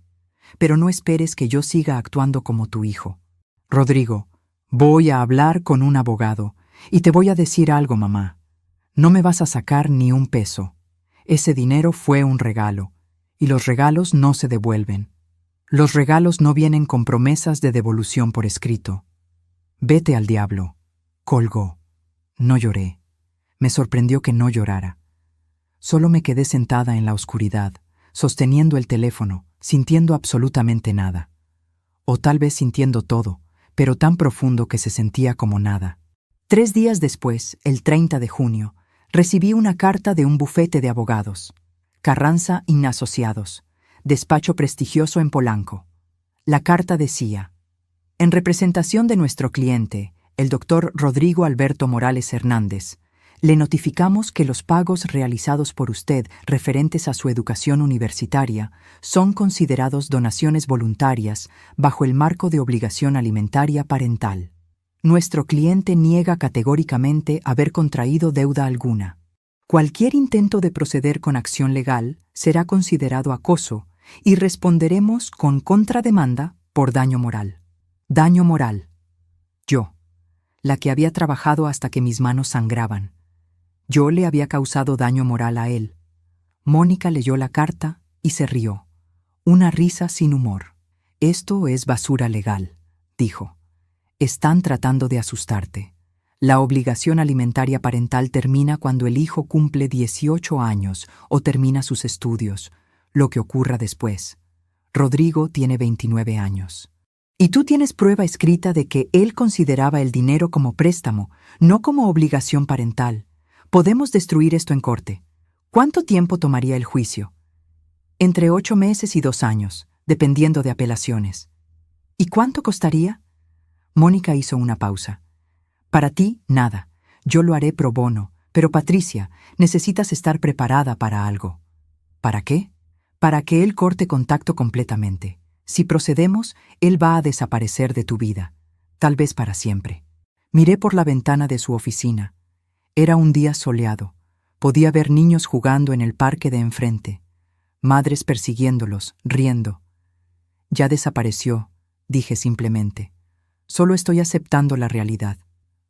Pero no esperes que yo siga actuando como tu hijo. Rodrigo, voy a hablar con un abogado, y te voy a decir algo, mamá. No me vas a sacar ni un peso. Ese dinero fue un regalo, y los regalos no se devuelven. Los regalos no vienen con promesas de devolución por escrito. Vete al diablo. Colgó. No lloré. Me sorprendió que no llorara. Solo me quedé sentada en la oscuridad, sosteniendo el teléfono, sintiendo absolutamente nada. O tal vez sintiendo todo, pero tan profundo que se sentía como nada. 3 días después, el 30 de junio, recibí una carta de un bufete de abogados. Carranza Asociados, despacho prestigioso en Polanco. La carta decía: en representación de nuestro cliente, el doctor Rodrigo Alberto Morales Hernández, le notificamos que los pagos realizados por usted referentes a su educación universitaria son considerados donaciones voluntarias bajo el marco de obligación alimentaria parental. Nuestro cliente niega categóricamente haber contraído deuda alguna. Cualquier intento de proceder con acción legal será considerado acoso y responderemos con contrademanda por daño moral. Daño moral. Yo, la que había trabajado hasta que mis manos sangraban. Yo le había causado daño moral a él. Mónica leyó la carta y se rió. Una risa sin humor. Esto es basura legal, dijo. Están tratando de asustarte. La obligación alimentaria parental termina cuando el hijo cumple 18 años o termina sus estudios, lo que ocurra después. Rodrigo tiene 29 años. Y tú tienes prueba escrita de que él consideraba el dinero como préstamo, no como obligación parental. Podemos destruir esto en corte. ¿Cuánto tiempo tomaría el juicio? Entre 8 meses y 2 años, dependiendo de apelaciones. ¿Y cuánto costaría? Mónica hizo una pausa. Para ti, nada. Yo lo haré pro bono. Pero Patricia, necesitas estar preparada para algo. ¿Para qué? Para que él corte contacto completamente. Si procedemos, él va a desaparecer de tu vida. Tal vez para siempre. Miré por la ventana de su oficina. Era un día soleado. Podía ver niños jugando en el parque de enfrente. Madres persiguiéndolos, riendo. Ya desapareció, dije simplemente. Solo estoy aceptando la realidad.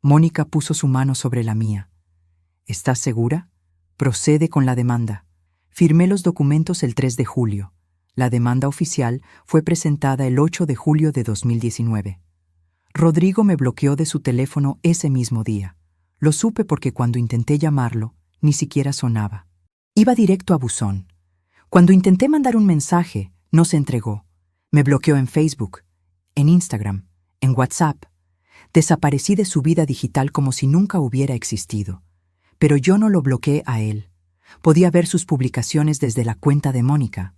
Mónica puso su mano sobre la mía. ¿Estás segura? Procede con la demanda. Firmé los documentos el 3 de julio. La demanda oficial fue presentada el 8 de julio de 2019. Rodrigo me bloqueó de su teléfono ese mismo día. Lo supe porque cuando intenté llamarlo, ni siquiera sonaba. Iba directo a buzón. Cuando intenté mandar un mensaje, no se entregó. Me bloqueó en Facebook, en Instagram, en WhatsApp. Desaparecí de su vida digital como si nunca hubiera existido. Pero yo no lo bloqueé a él. Podía ver sus publicaciones desde la cuenta de Mónica.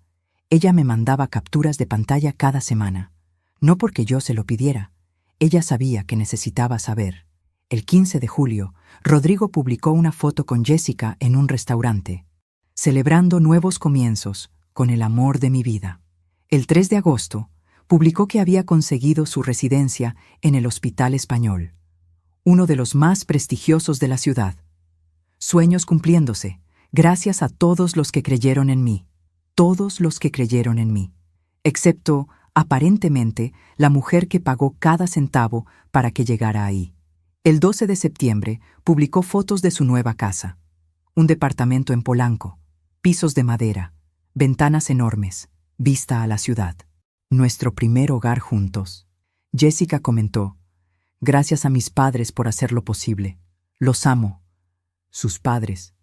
Ella me mandaba capturas de pantalla cada semana. No porque yo se lo pidiera. Ella sabía que necesitaba saber. El 15 de julio, Rodrigo publicó una foto con Jessica en un restaurante, celebrando nuevos comienzos con el amor de mi vida. El 3 de agosto, publicó que había conseguido su residencia en el Hospital Español, uno de los más prestigiosos de la ciudad. Sueños cumpliéndose, gracias a todos los que creyeron en mí. Todos los que creyeron en mí. Excepto, aparentemente, la mujer que pagó cada centavo para que llegara ahí. El 12 de septiembre publicó fotos de su nueva casa. Un departamento en Polanco, pisos de madera, ventanas enormes, vista a la ciudad. Nuestro primer hogar juntos. Jessica comentó: gracias a mis padres por hacerlo posible. Los amo. Sus padres.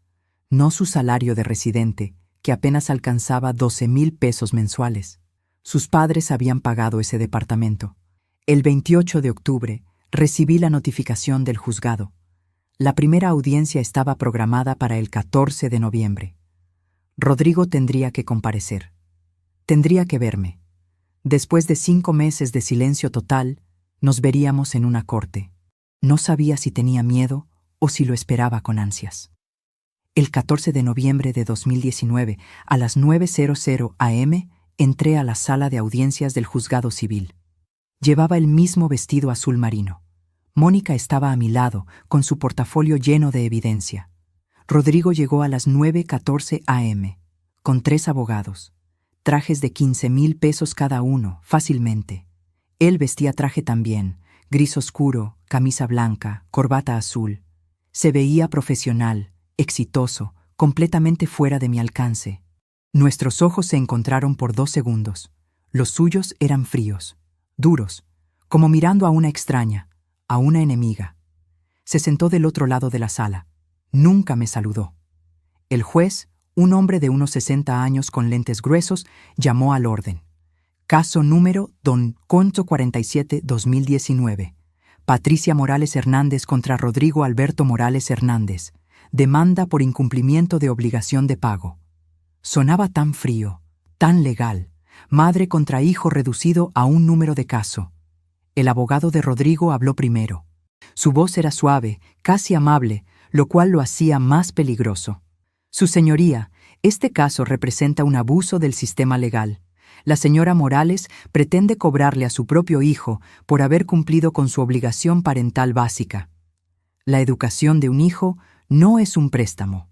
No su salario de residente, que apenas alcanzaba 12,000 pesos mensuales. Sus padres habían pagado ese departamento. El 28 de octubre, recibí la notificación del juzgado. La primera audiencia estaba programada para el 14 de noviembre. Rodrigo tendría que comparecer. Tendría que verme. Después de 5 meses de silencio total, nos veríamos en una corte. No sabía si tenía miedo o si lo esperaba con ansias. El 14 de noviembre de 2019, a las 9:00 am, entré a la sala de audiencias del juzgado civil. Llevaba el mismo vestido azul marino. Mónica estaba a mi lado, con su portafolio lleno de evidencia. Rodrigo llegó a las 9:14 am, con 3 abogados. Trajes de 15,000 pesos cada uno, fácilmente. Él vestía traje también, gris oscuro, camisa blanca, corbata azul. Se veía profesional, exitoso, completamente fuera de mi alcance. Nuestros ojos se encontraron por 2 segundos. Los suyos eran fríos, duros, como mirando a una extraña, a una enemiga. Se sentó del otro lado de la sala. Nunca me saludó. El juez, un hombre de unos 60 años con lentes gruesos, llamó al orden. Caso número Don Concho 47-2019. Patricia Morales Hernández contra Rodrigo Alberto Morales Hernández. Demanda por incumplimiento de obligación de pago. Sonaba tan frío, tan legal. Madre contra hijo reducido a un número de caso. El abogado de Rodrigo habló primero. Su voz era suave, casi amable, lo cual lo hacía más peligroso. Su señoría, este caso representa un abuso del sistema legal. La señora Morales pretende cobrarle a su propio hijo por haber cumplido con su obligación parental básica. La educación de un hijo no es un préstamo.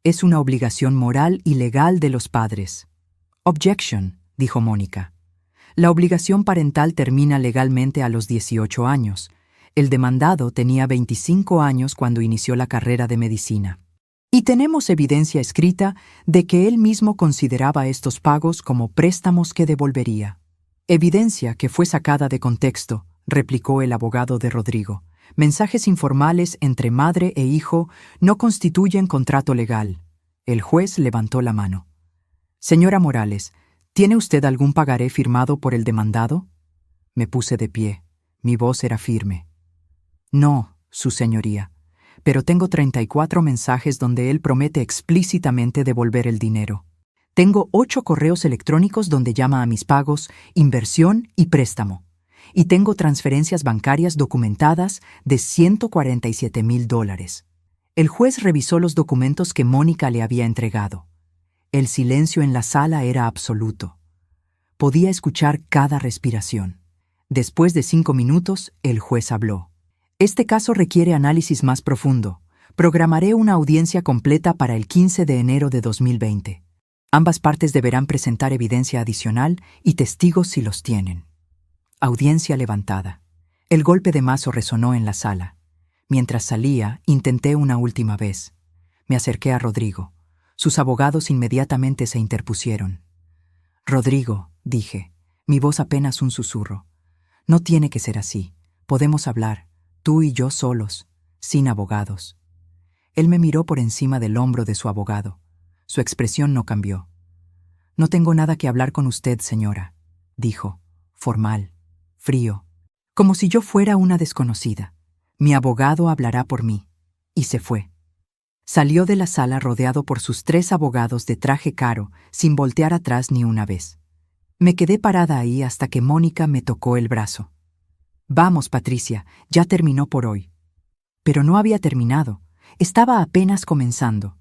Es una obligación moral y legal de los padres. Objection, dijo Mónica. La obligación parental termina legalmente a los 18 años. El demandado tenía 25 años cuando inició la carrera de medicina. Y tenemos evidencia escrita de que él mismo consideraba estos pagos como préstamos que devolvería. Evidencia que fue sacada de contexto, replicó el abogado de Rodrigo. Mensajes informales entre madre e hijo no constituyen contrato legal. El juez levantó la mano. Señora Morales, ¿tiene usted algún pagaré firmado por el demandado? Me puse de pie. Mi voz era firme. No, su señoría. Pero tengo 34 mensajes donde él promete explícitamente devolver el dinero. Tengo 8 correos electrónicos donde llama a mis pagos, inversión y préstamo. Y tengo transferencias bancarias documentadas de $147,000. El juez revisó los documentos que Mónica le había entregado. El silencio en la sala era absoluto. Podía escuchar cada respiración. Después de 5 minutos, el juez habló. Este caso requiere análisis más profundo. Programaré una audiencia completa para el 15 de enero de 2020. Ambas partes deberán presentar evidencia adicional y testigos si los tienen. Audiencia levantada. El golpe de mazo resonó en la sala. Mientras salía, intenté una última vez. Me acerqué a Rodrigo. Sus abogados inmediatamente se interpusieron. Rodrigo, dije, mi voz apenas un susurro. No tiene que ser así. Podemos hablar. Tú y yo solos, sin abogados. Él me miró por encima del hombro de su abogado. Su expresión no cambió. No tengo nada que hablar con usted, señora, dijo, formal, frío, como si yo fuera una desconocida. Mi abogado hablará por mí. Y se fue. Salió de la sala rodeado por sus 3 abogados de traje caro, sin voltear atrás ni una vez. Me quedé parada ahí hasta que Mónica me tocó el brazo. Vamos, Patricia, ya terminó por hoy. Pero no había terminado. Estaba apenas comenzando.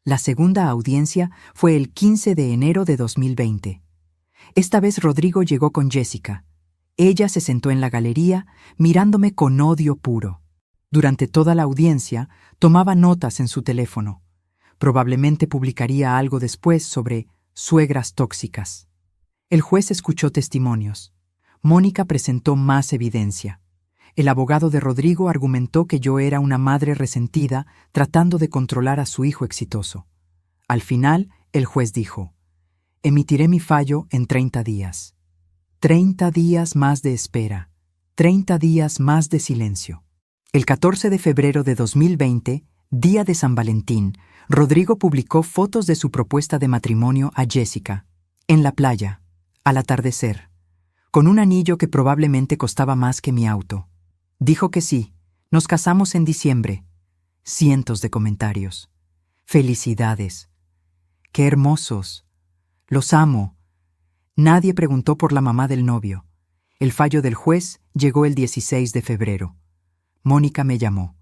La segunda audiencia fue el 15 de enero de 2020. Esta vez Rodrigo llegó con Jessica. Ella se sentó en la galería, mirándome con odio puro. Durante toda la audiencia, tomaba notas en su teléfono. Probablemente publicaría algo después sobre suegras tóxicas. El juez escuchó testimonios. Mónica presentó más evidencia. El abogado de Rodrigo argumentó que yo era una madre resentida tratando de controlar a su hijo exitoso. Al final, el juez dijo, emitiré mi fallo en 30 días. 30 días más de espera. 30 días más de silencio. El 14 de febrero de 2020, día de San Valentín, Rodrigo publicó fotos de su propuesta de matrimonio a Jessica, en la playa, al atardecer, con un anillo que probablemente costaba más que mi auto. Dijo que sí, nos casamos en diciembre. Cientos de comentarios. Felicidades. Qué hermosos. Los amo. Nadie preguntó por la mamá del novio. El fallo del juez llegó el 16 de febrero. Mónica me llamó.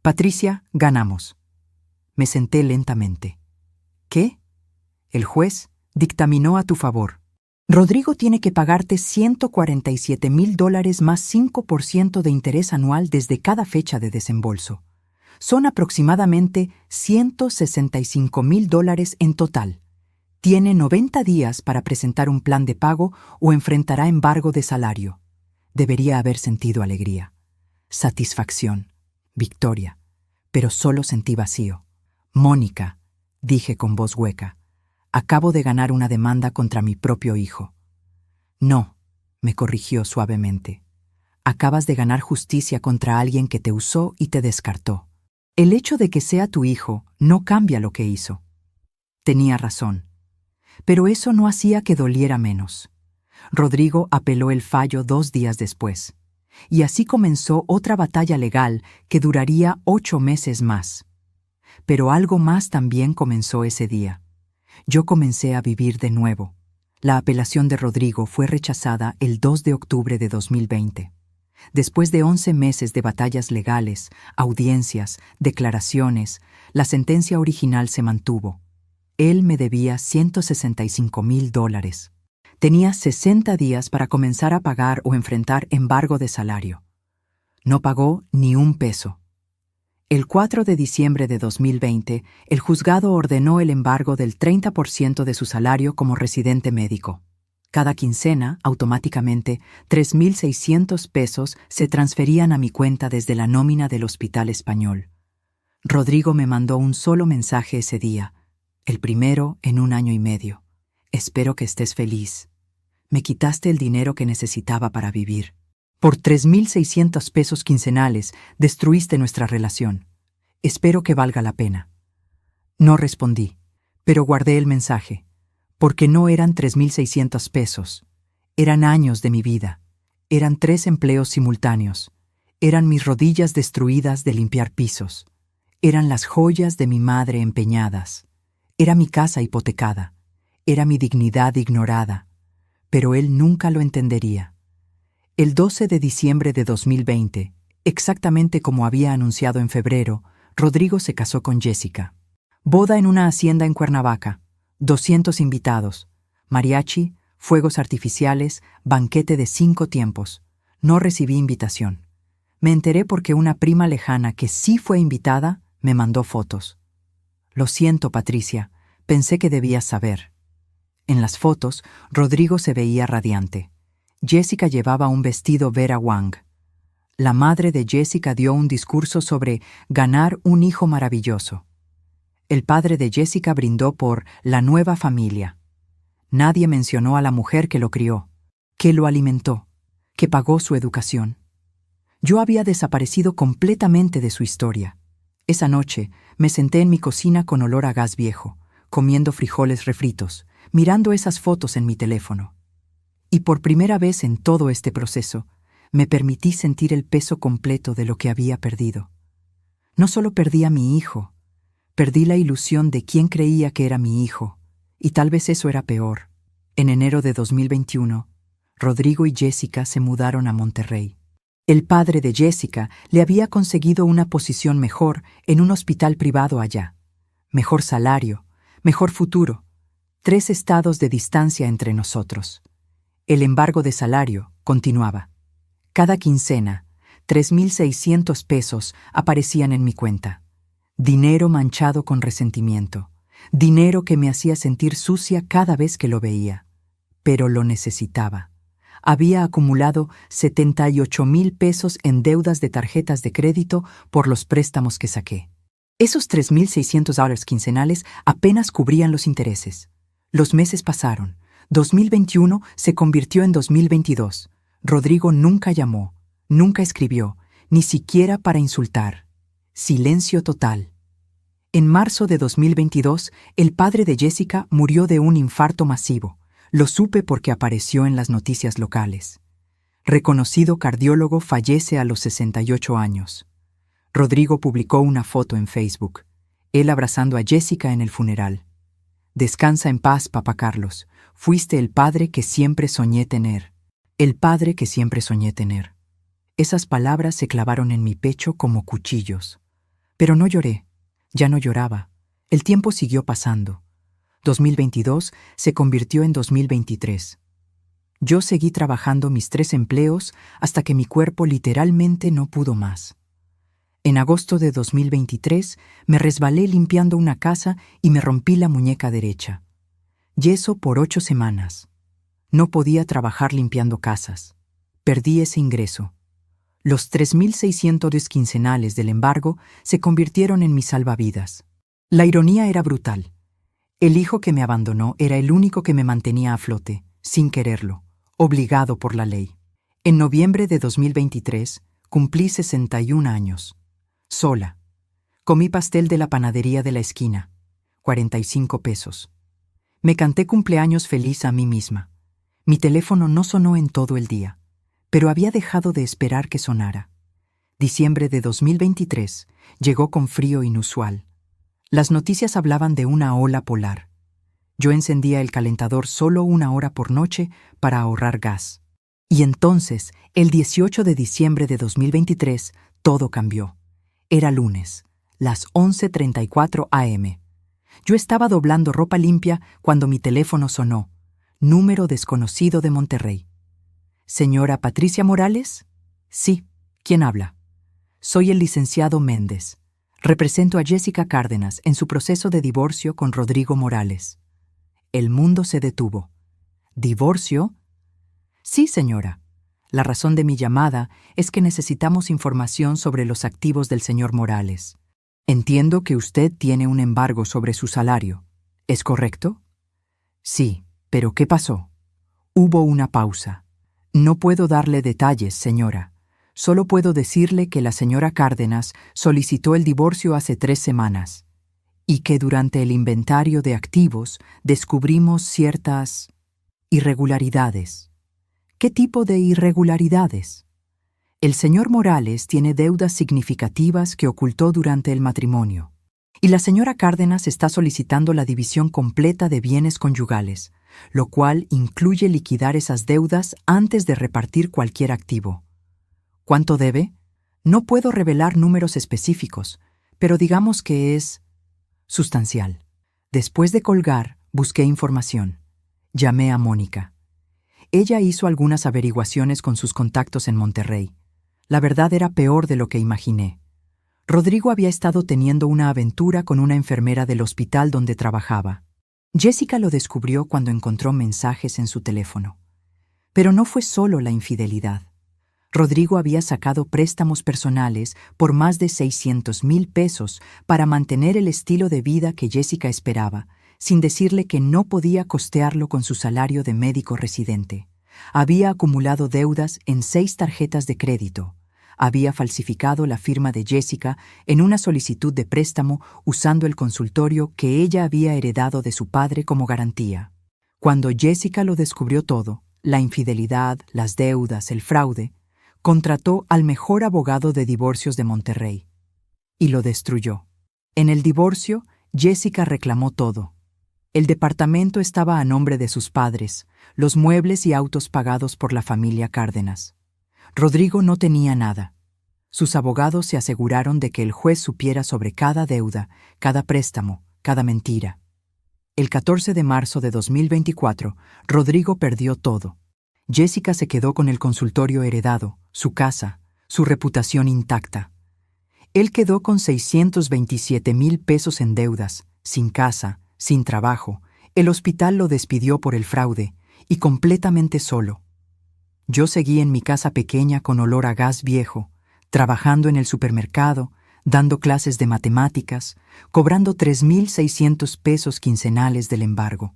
Patricia, ganamos. Me senté lentamente. ¿Qué? El juez dictaminó a tu favor. Rodrigo tiene que pagarte $147,000 más 5% de interés anual desde cada fecha de desembolso. Son aproximadamente $165,000 en total. Tiene 90 días para presentar un plan de pago o enfrentará embargo de salario. Debería haber sentido alegría, satisfacción, victoria, pero solo sentí vacío. Mónica, dije con voz hueca, acabo de ganar una demanda contra mi propio hijo. No, me corrigió suavemente. Acabas de ganar justicia contra alguien que te usó y te descartó. El hecho de que sea tu hijo no cambia lo que hizo. Tenía razón. Pero eso no hacía que doliera menos. Rodrigo apeló el fallo 2 días después. Y así comenzó otra batalla legal que duraría 8 meses más. Pero algo más también comenzó ese día. Yo comencé a vivir de nuevo. La apelación de Rodrigo fue rechazada el 2 de octubre de 2020. Después de 11 meses de batallas legales, audiencias, declaraciones, la sentencia original se mantuvo. Él me debía $165,000. Tenía 60 días para comenzar a pagar o enfrentar embargo de salario. No pagó ni un peso. El 4 de diciembre de 2020, el juzgado ordenó el embargo del 30% de su salario como residente médico. Cada quincena, automáticamente, $3,600 se transferían a mi cuenta desde la nómina del Hospital Español. Rodrigo me mandó un solo mensaje ese día, el primero en 1 año y medio. Espero que estés feliz. Me quitaste el dinero que necesitaba para vivir. Por $3,600 quincenales destruiste nuestra relación. Espero que valga la pena. No respondí, pero guardé el mensaje, porque no eran $3,600. Eran años de mi vida. Eran 3 empleos simultáneos. Eran mis rodillas destruidas de limpiar pisos. Eran las joyas de mi madre empeñadas. Era mi casa hipotecada. Era mi dignidad ignorada. Pero él nunca lo entendería. El 12 de diciembre de 2020, exactamente como había anunciado en febrero, Rodrigo se casó con Jessica. Boda en una hacienda en Cuernavaca, 200 invitados, mariachi, fuegos artificiales, banquete de 5 tiempos. No recibí invitación. Me enteré porque una prima lejana que sí fue invitada me mandó fotos. Lo siento, Patricia, pensé que debías saber. En las fotos, Rodrigo se veía radiante. Jessica llevaba un vestido Vera Wang. La madre de Jessica dio un discurso sobre ganar un hijo maravilloso. El padre de Jessica brindó por la nueva familia. Nadie mencionó a la mujer que lo crió, que lo alimentó, que pagó su educación. Yo había desaparecido completamente de su historia. Esa noche me senté en mi cocina con olor a gas viejo, comiendo frijoles refritos, mirando esas fotos en mi teléfono. Y por primera vez en todo este proceso, me permití sentir el peso completo de lo que había perdido. No solo perdí a mi hijo, perdí la ilusión de quién creía que era mi hijo, y tal vez eso era peor. En enero de 2021, Rodrigo y Jessica se mudaron a Monterrey. El padre de Jessica le había conseguido una posición mejor en un hospital privado allá. Mejor salario, mejor futuro. 3 estados de distancia entre nosotros. El embargo de salario continuaba. Cada quincena, $3,600 aparecían en mi cuenta. Dinero manchado con resentimiento. Dinero que me hacía sentir sucia cada vez que lo veía. Pero lo necesitaba. Había acumulado $78,000 en deudas de tarjetas de crédito por los préstamos que saqué. Esos $3,600 quincenales apenas cubrían los intereses. Los meses pasaron. 2021 se convirtió en 2022. Rodrigo nunca llamó, nunca escribió, ni siquiera para insultar. Silencio total. En marzo de 2022, el padre de Jessica murió de un infarto masivo. Lo supe porque apareció en las noticias locales. Reconocido cardiólogo fallece a los 68 años. Rodrigo publicó una foto en Facebook, él abrazando a Jessica en el funeral. Descansa en paz, papá Carlos. Fuiste el padre que siempre soñé tener. El padre que siempre soñé tener. Esas palabras se clavaron en mi pecho como cuchillos. Pero no lloré. Ya no lloraba. El tiempo siguió pasando. 2022 se convirtió en 2023. Yo seguí trabajando mis 3 empleos hasta que mi cuerpo literalmente no pudo más. En agosto de 2023 me resbalé limpiando una casa y me rompí la muñeca derecha. Yeso por 8 semanas. No podía trabajar limpiando casas. Perdí ese ingreso. Los 3.600 quincenales del embargo se convirtieron en mis salvavidas. La ironía era brutal. El hijo que me abandonó era el único que me mantenía a flote, sin quererlo, obligado por la ley. En noviembre de 2023 cumplí 61 años. Sola. Comí pastel de la panadería de la esquina. 45 pesos. Me canté cumpleaños feliz a mí misma. Mi teléfono no sonó en todo el día, pero había dejado de esperar que sonara. Diciembre de 2023 llegó con frío inusual. Las noticias hablaban de una ola polar. Yo encendía el calentador solo 1 hora por noche para ahorrar gas. Y entonces, el 18 de diciembre de 2023, todo cambió. Era lunes, las 11:34 a.m. Yo estaba doblando ropa limpia cuando mi teléfono sonó. Número desconocido de Monterrey. ¿Señora Patricia Morales? Sí. ¿Quién habla? Soy el licenciado Méndez. Represento a Jessica Cárdenas en su proceso de divorcio con Rodrigo Morales. El mundo se detuvo. ¿Divorcio? Sí, señora. La razón de mi llamada es que necesitamos información sobre los activos del señor Morales. Entiendo que usted tiene un embargo sobre su salario. ¿Es correcto? Sí, pero ¿qué pasó? Hubo una pausa. No puedo darle detalles, señora. Solo puedo decirle que la señora Cárdenas solicitó el divorcio hace 3 semanas y que durante el inventario de activos descubrimos ciertas irregularidades. ¿Qué tipo de irregularidades? El señor Morales tiene deudas significativas que ocultó durante el matrimonio, y la señora Cárdenas está solicitando la división completa de bienes conyugales, lo cual incluye liquidar esas deudas antes de repartir cualquier activo. ¿Cuánto debe? No puedo revelar números específicos, pero digamos que es sustancial. Después de colgar, busqué información. Llamé a Mónica. Ella hizo algunas averiguaciones con sus contactos en Monterrey. La verdad era peor de lo que imaginé. Rodrigo había estado teniendo una aventura con una enfermera del hospital donde trabajaba. Jessica lo descubrió cuando encontró mensajes en su teléfono. Pero no fue solo la infidelidad. Rodrigo había sacado préstamos personales por más de 600,000 pesos para mantener el estilo de vida que Jessica esperaba, sin decirle que no podía costearlo con su salario de médico residente. Había acumulado deudas en 6 tarjetas de crédito. Había falsificado la firma de Jessica en una solicitud de préstamo usando el consultorio que ella había heredado de su padre como garantía. Cuando Jessica lo descubrió todo, la infidelidad, las deudas, el fraude, contrató al mejor abogado de divorcios de Monterrey y lo destruyó. En el divorcio, Jessica reclamó todo. El departamento estaba a nombre de sus padres, los muebles y autos pagados por la familia Cárdenas. Rodrigo no tenía nada. Sus abogados se aseguraron de que el juez supiera sobre cada deuda, cada préstamo, cada mentira. El 14 de marzo de 2024, Rodrigo perdió todo. Jessica se quedó con el consultorio heredado, su casa, su reputación intacta. Él quedó con 627,000 pesos en deudas, sin casa, sin trabajo. El hospital lo despidió por el fraude y completamente solo. Yo seguí en mi casa pequeña con olor a gas viejo, trabajando en el supermercado, dando clases de matemáticas, cobrando 3.600 pesos quincenales del embargo.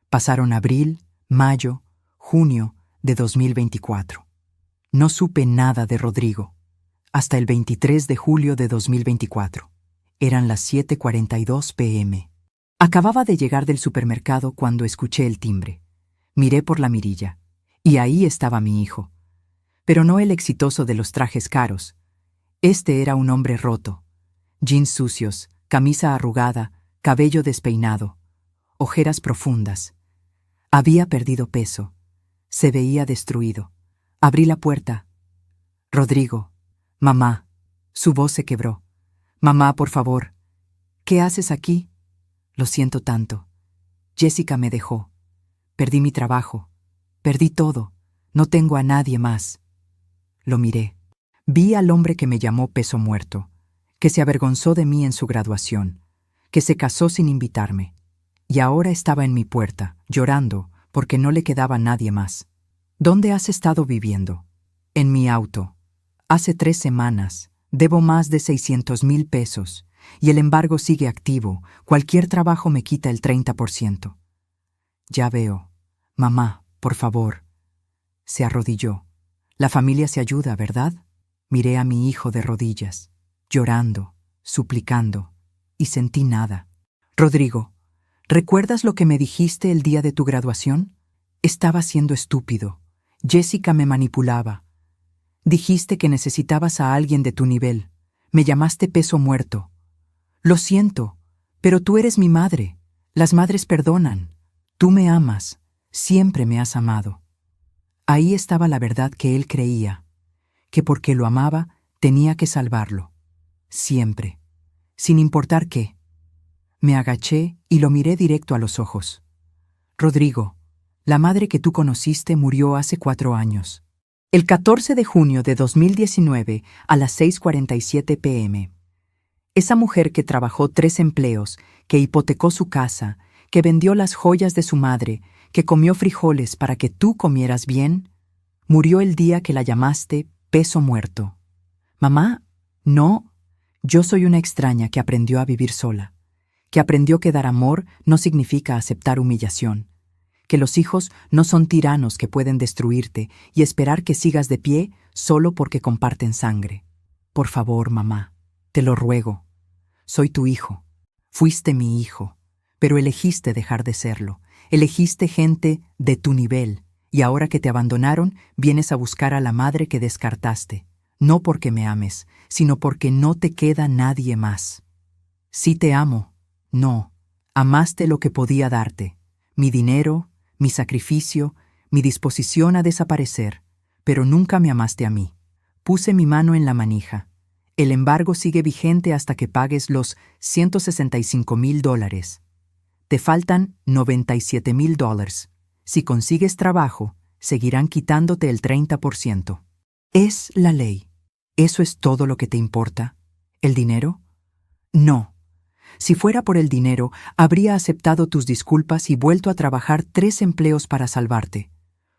Pasaron abril, mayo, junio de 2024. No supe nada de Rodrigo. Hasta el 23 de julio de 2024. Eran las 7:42 p.m. Acababa de llegar del supermercado cuando escuché el timbre. Miré por la mirilla, y ahí estaba mi hijo. Pero no el exitoso de los trajes caros. Este era un hombre roto. Jeans sucios, camisa arrugada, cabello despeinado, ojeras profundas. Había perdido peso. Se veía destruido. Abrí la puerta. Rodrigo. Mamá. Su voz se quebró. Mamá, por favor. ¿Qué haces aquí? Lo siento tanto. Jessica me dejó. Perdí mi trabajo. Perdí todo. No tengo a nadie más. Lo miré. Vi al hombre que me llamó peso muerto, que se avergonzó de mí en su graduación, que se casó sin invitarme, y ahora estaba en mi puerta, llorando, porque no le quedaba nadie más. ¿Dónde has estado viviendo? En mi auto. Hace 3 semanas. Debo más de 600,000 pesos, y el embargo sigue activo. Cualquier trabajo me quita el 30%. Ya veo. Mamá, por favor. Se arrodilló. La familia se ayuda, ¿verdad? Miré a mi hijo de rodillas, llorando, suplicando, y sentí nada. Rodrigo, ¿recuerdas lo que me dijiste el día de tu graduación? Estaba siendo estúpido. Jessica me manipulaba. Dijiste que necesitabas a alguien de tu nivel. Me llamaste peso muerto. Lo siento, pero tú eres mi madre. Las madres perdonan. Tú me amas. Siempre me has amado. Ahí estaba la verdad que él creía, que porque lo amaba tenía que salvarlo. Siempre. Sin importar qué. Me agaché y lo miré directo a los ojos. Rodrigo, la madre que tú conociste murió hace 4 años. El 14 de junio de 2019 a las 6:47 p.m. Esa mujer que trabajó 3 empleos, que hipotecó su casa, que vendió las joyas de su madre, que comió frijoles para que tú comieras bien, murió el día que la llamaste peso muerto. Mamá, no, yo soy una extraña que aprendió a vivir sola, que aprendió que dar amor no significa aceptar humillación, que los hijos no son tiranos que pueden destruirte y esperar que sigas de pie solo porque comparten sangre. Por favor, mamá, te lo ruego. Soy tu hijo. Fuiste mi hijo, pero elegiste dejar de serlo. Elegiste gente de tu nivel, y ahora que te abandonaron, vienes a buscar a la madre que descartaste, no porque me ames, sino porque no te queda nadie más. Sí te amo. No, amaste lo que podía darte, mi dinero, mi sacrificio, mi disposición a desaparecer, pero nunca me amaste a mí. Puse mi mano en la manija. El embargo sigue vigente hasta que pagues los $165,000. Te faltan $97,000. Si consigues trabajo, seguirán quitándote el 30%. Es la ley. ¿Eso es todo lo que te importa? ¿El dinero? No. Si fuera por el dinero, habría aceptado tus disculpas y vuelto a trabajar 3 empleos para salvarte.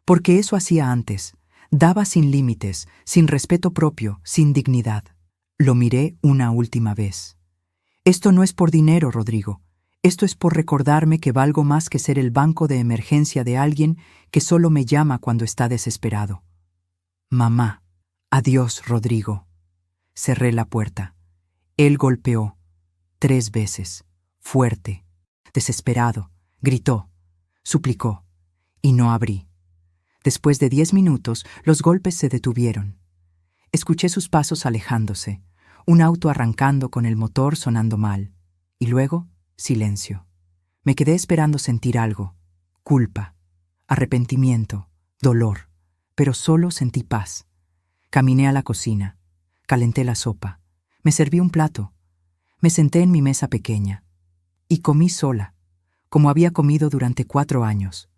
Porque eso hacía antes. Daba sin límites, sin respeto propio, sin dignidad. Lo miré una última vez. Esto no es por dinero, Rodrigo. Esto es por recordarme que valgo más que ser el banco de emergencia de alguien que solo me llama cuando está desesperado. Mamá. Adiós, Rodrigo. Cerré la puerta. Él golpeó. 3 veces. Fuerte. Desesperado. Gritó. Suplicó. Y no abrí. Después de 10 minutos, los golpes se detuvieron. Escuché sus pasos alejándose, un auto arrancando con el motor sonando mal. Y luego, silencio. Me quedé esperando sentir algo. Culpa. Arrepentimiento. Dolor. Pero solo sentí paz. Caminé a la cocina. Calenté la sopa. Me serví un plato. Me senté en mi mesa pequeña. Y comí sola, como había comido durante 4 años,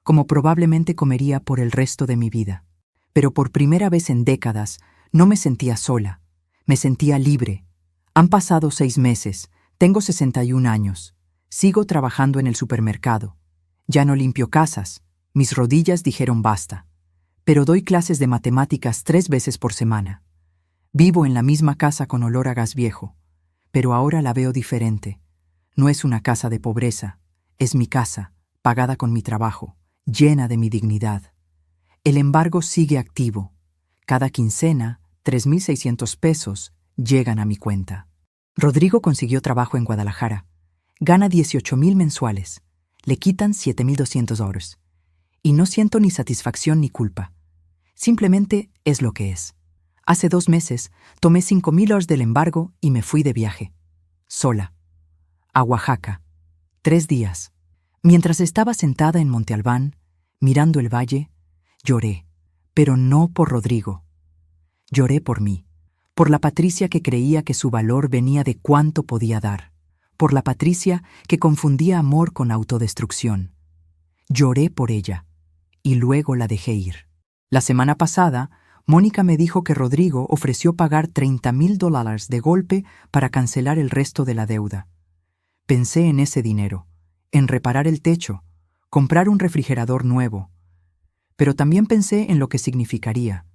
como probablemente comería por el resto de mi vida. Pero por primera vez en décadas, no me sentía sola. Me sentía libre. Han pasado 6 meses. Tengo 61 años. Sigo trabajando en el supermercado. Ya no limpio casas. Mis rodillas dijeron basta. Pero doy clases de matemáticas 3 veces por semana. Vivo en la misma casa con olor a gas viejo. Pero ahora la veo diferente. No es una casa de pobreza. Es mi casa, pagada con mi trabajo, llena de mi dignidad. El embargo sigue activo. Cada quincena, 3,600 pesos llegan a mi cuenta. Rodrigo consiguió trabajo en Guadalajara. Gana 18,000 mensuales. Le quitan $7,200. Y no siento ni satisfacción ni culpa. Simplemente es lo que es. Hace 2 meses tomé $5,000 del embargo y me fui de viaje. Sola. A Oaxaca. 3 días. Mientras estaba sentada en Monte Albán, mirando el valle, lloré, pero no por Rodrigo. Lloré por mí, por la Patricia que creía que su valor venía de cuánto podía dar, por la Patricia que confundía amor con autodestrucción. Lloré por ella, y luego la dejé ir. La semana pasada, Mónica me dijo que Rodrigo ofreció pagar $30,000 de golpe para cancelar el resto de la deuda. Pensé en ese dinero, en reparar el techo, comprar un refrigerador nuevo. Pero también pensé en lo que significaría,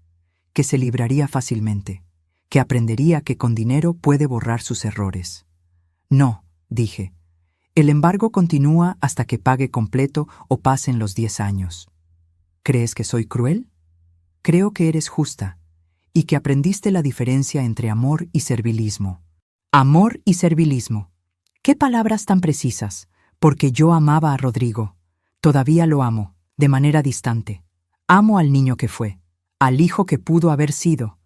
que se libraría fácilmente, que aprendería que con dinero puede borrar sus errores. No, dije, el embargo continúa hasta que pague completo o pasen los 10 años. ¿Crees que soy cruel? Creo que eres justa y que aprendiste la diferencia entre amor y servilismo. Amor y servilismo. ¿Qué palabras tan precisas? Porque yo amaba a Rodrigo. Todavía lo amo, de manera distante. Amo al niño que fue, al hijo que pudo haber sido,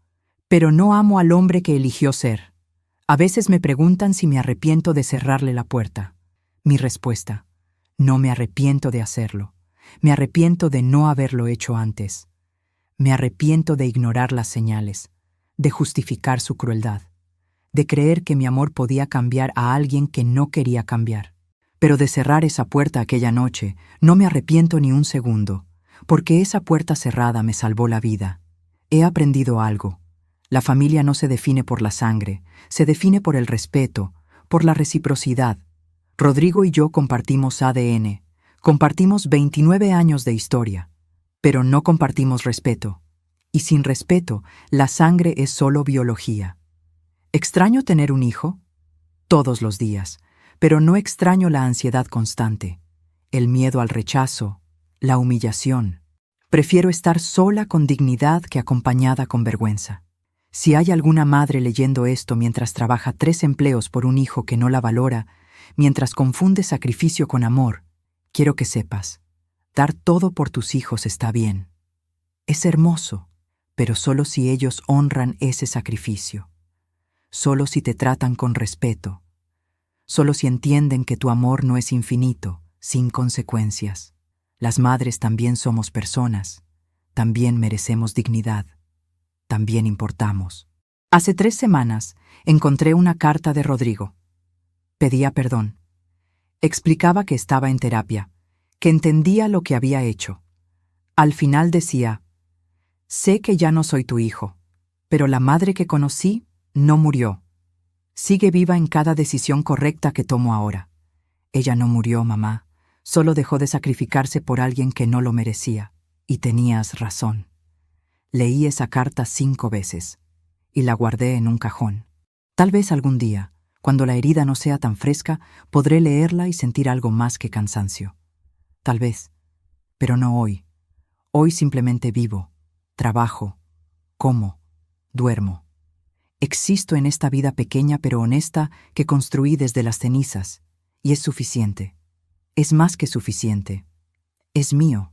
pero no amo al hombre que eligió ser. A veces me preguntan si me arrepiento de cerrarle la puerta. Mi respuesta: no me arrepiento de hacerlo. Me arrepiento de no haberlo hecho antes. Me arrepiento de ignorar las señales, de justificar su crueldad, de creer que mi amor podía cambiar a alguien que no quería cambiar. Pero de cerrar esa puerta aquella noche, no me arrepiento ni un segundo, porque esa puerta cerrada me salvó la vida. He aprendido algo. La familia no se define por la sangre, se define por el respeto, por la reciprocidad. Rodrigo y yo compartimos ADN, compartimos 29 años de historia, pero no compartimos respeto. Y sin respeto, la sangre es solo biología. ¿Extraño tener un hijo? Todos los días, pero no extraño la ansiedad constante, el miedo al rechazo, la humillación. Prefiero estar sola con dignidad que acompañada con vergüenza. Si hay alguna madre leyendo esto mientras trabaja 3 empleos por un hijo que no la valora, mientras confunde sacrificio con amor, quiero que sepas, dar todo por tus hijos está bien. Es hermoso, pero solo si ellos honran ese sacrificio. Solo si te tratan con respeto. Solo si entienden que tu amor no es infinito, sin consecuencias. Las madres también somos personas, también merecemos dignidad, también importamos. Hace 3 semanas encontré una carta de Rodrigo. Pedía perdón. Explicaba que estaba en terapia, que entendía lo que había hecho. Al final decía: sé que ya no soy tu hijo, pero la madre que conocí no murió. Sigue viva en cada decisión correcta que tomo ahora. Ella no murió, mamá. Solo dejó de sacrificarse por alguien que no lo merecía. Y tenías razón. Leí esa carta 5 veces y la guardé en un cajón. Tal vez algún día, cuando la herida no sea tan fresca, podré leerla y sentir algo más que cansancio. Tal vez, pero no hoy. Hoy simplemente vivo, trabajo, como, duermo. Existo en esta vida pequeña pero honesta que construí desde las cenizas, y es suficiente. Es más que suficiente. Es mío.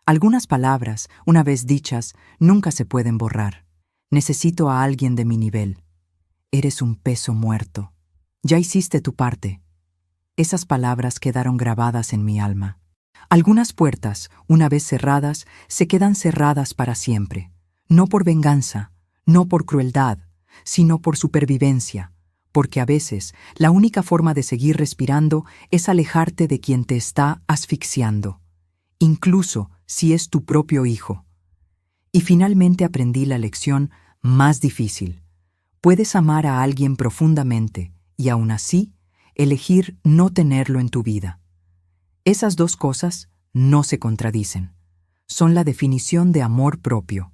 Algunas palabras, una vez dichas, nunca se pueden borrar. Necesito a alguien de mi nivel. Eres un peso muerto. Ya hiciste tu parte. Esas palabras quedaron grabadas en mi alma. Algunas puertas, una vez cerradas, se quedan cerradas para siempre. No por venganza, no por crueldad, sino por supervivencia, porque a veces la única forma de seguir respirando es alejarte de quien te está asfixiando, incluso si es tu propio hijo. Y finalmente aprendí la lección más difícil. Puedes amar a alguien profundamente y aún así elegir no tenerlo en tu vida. Esas 2 cosas no se contradicen. Son la definición de amor propio.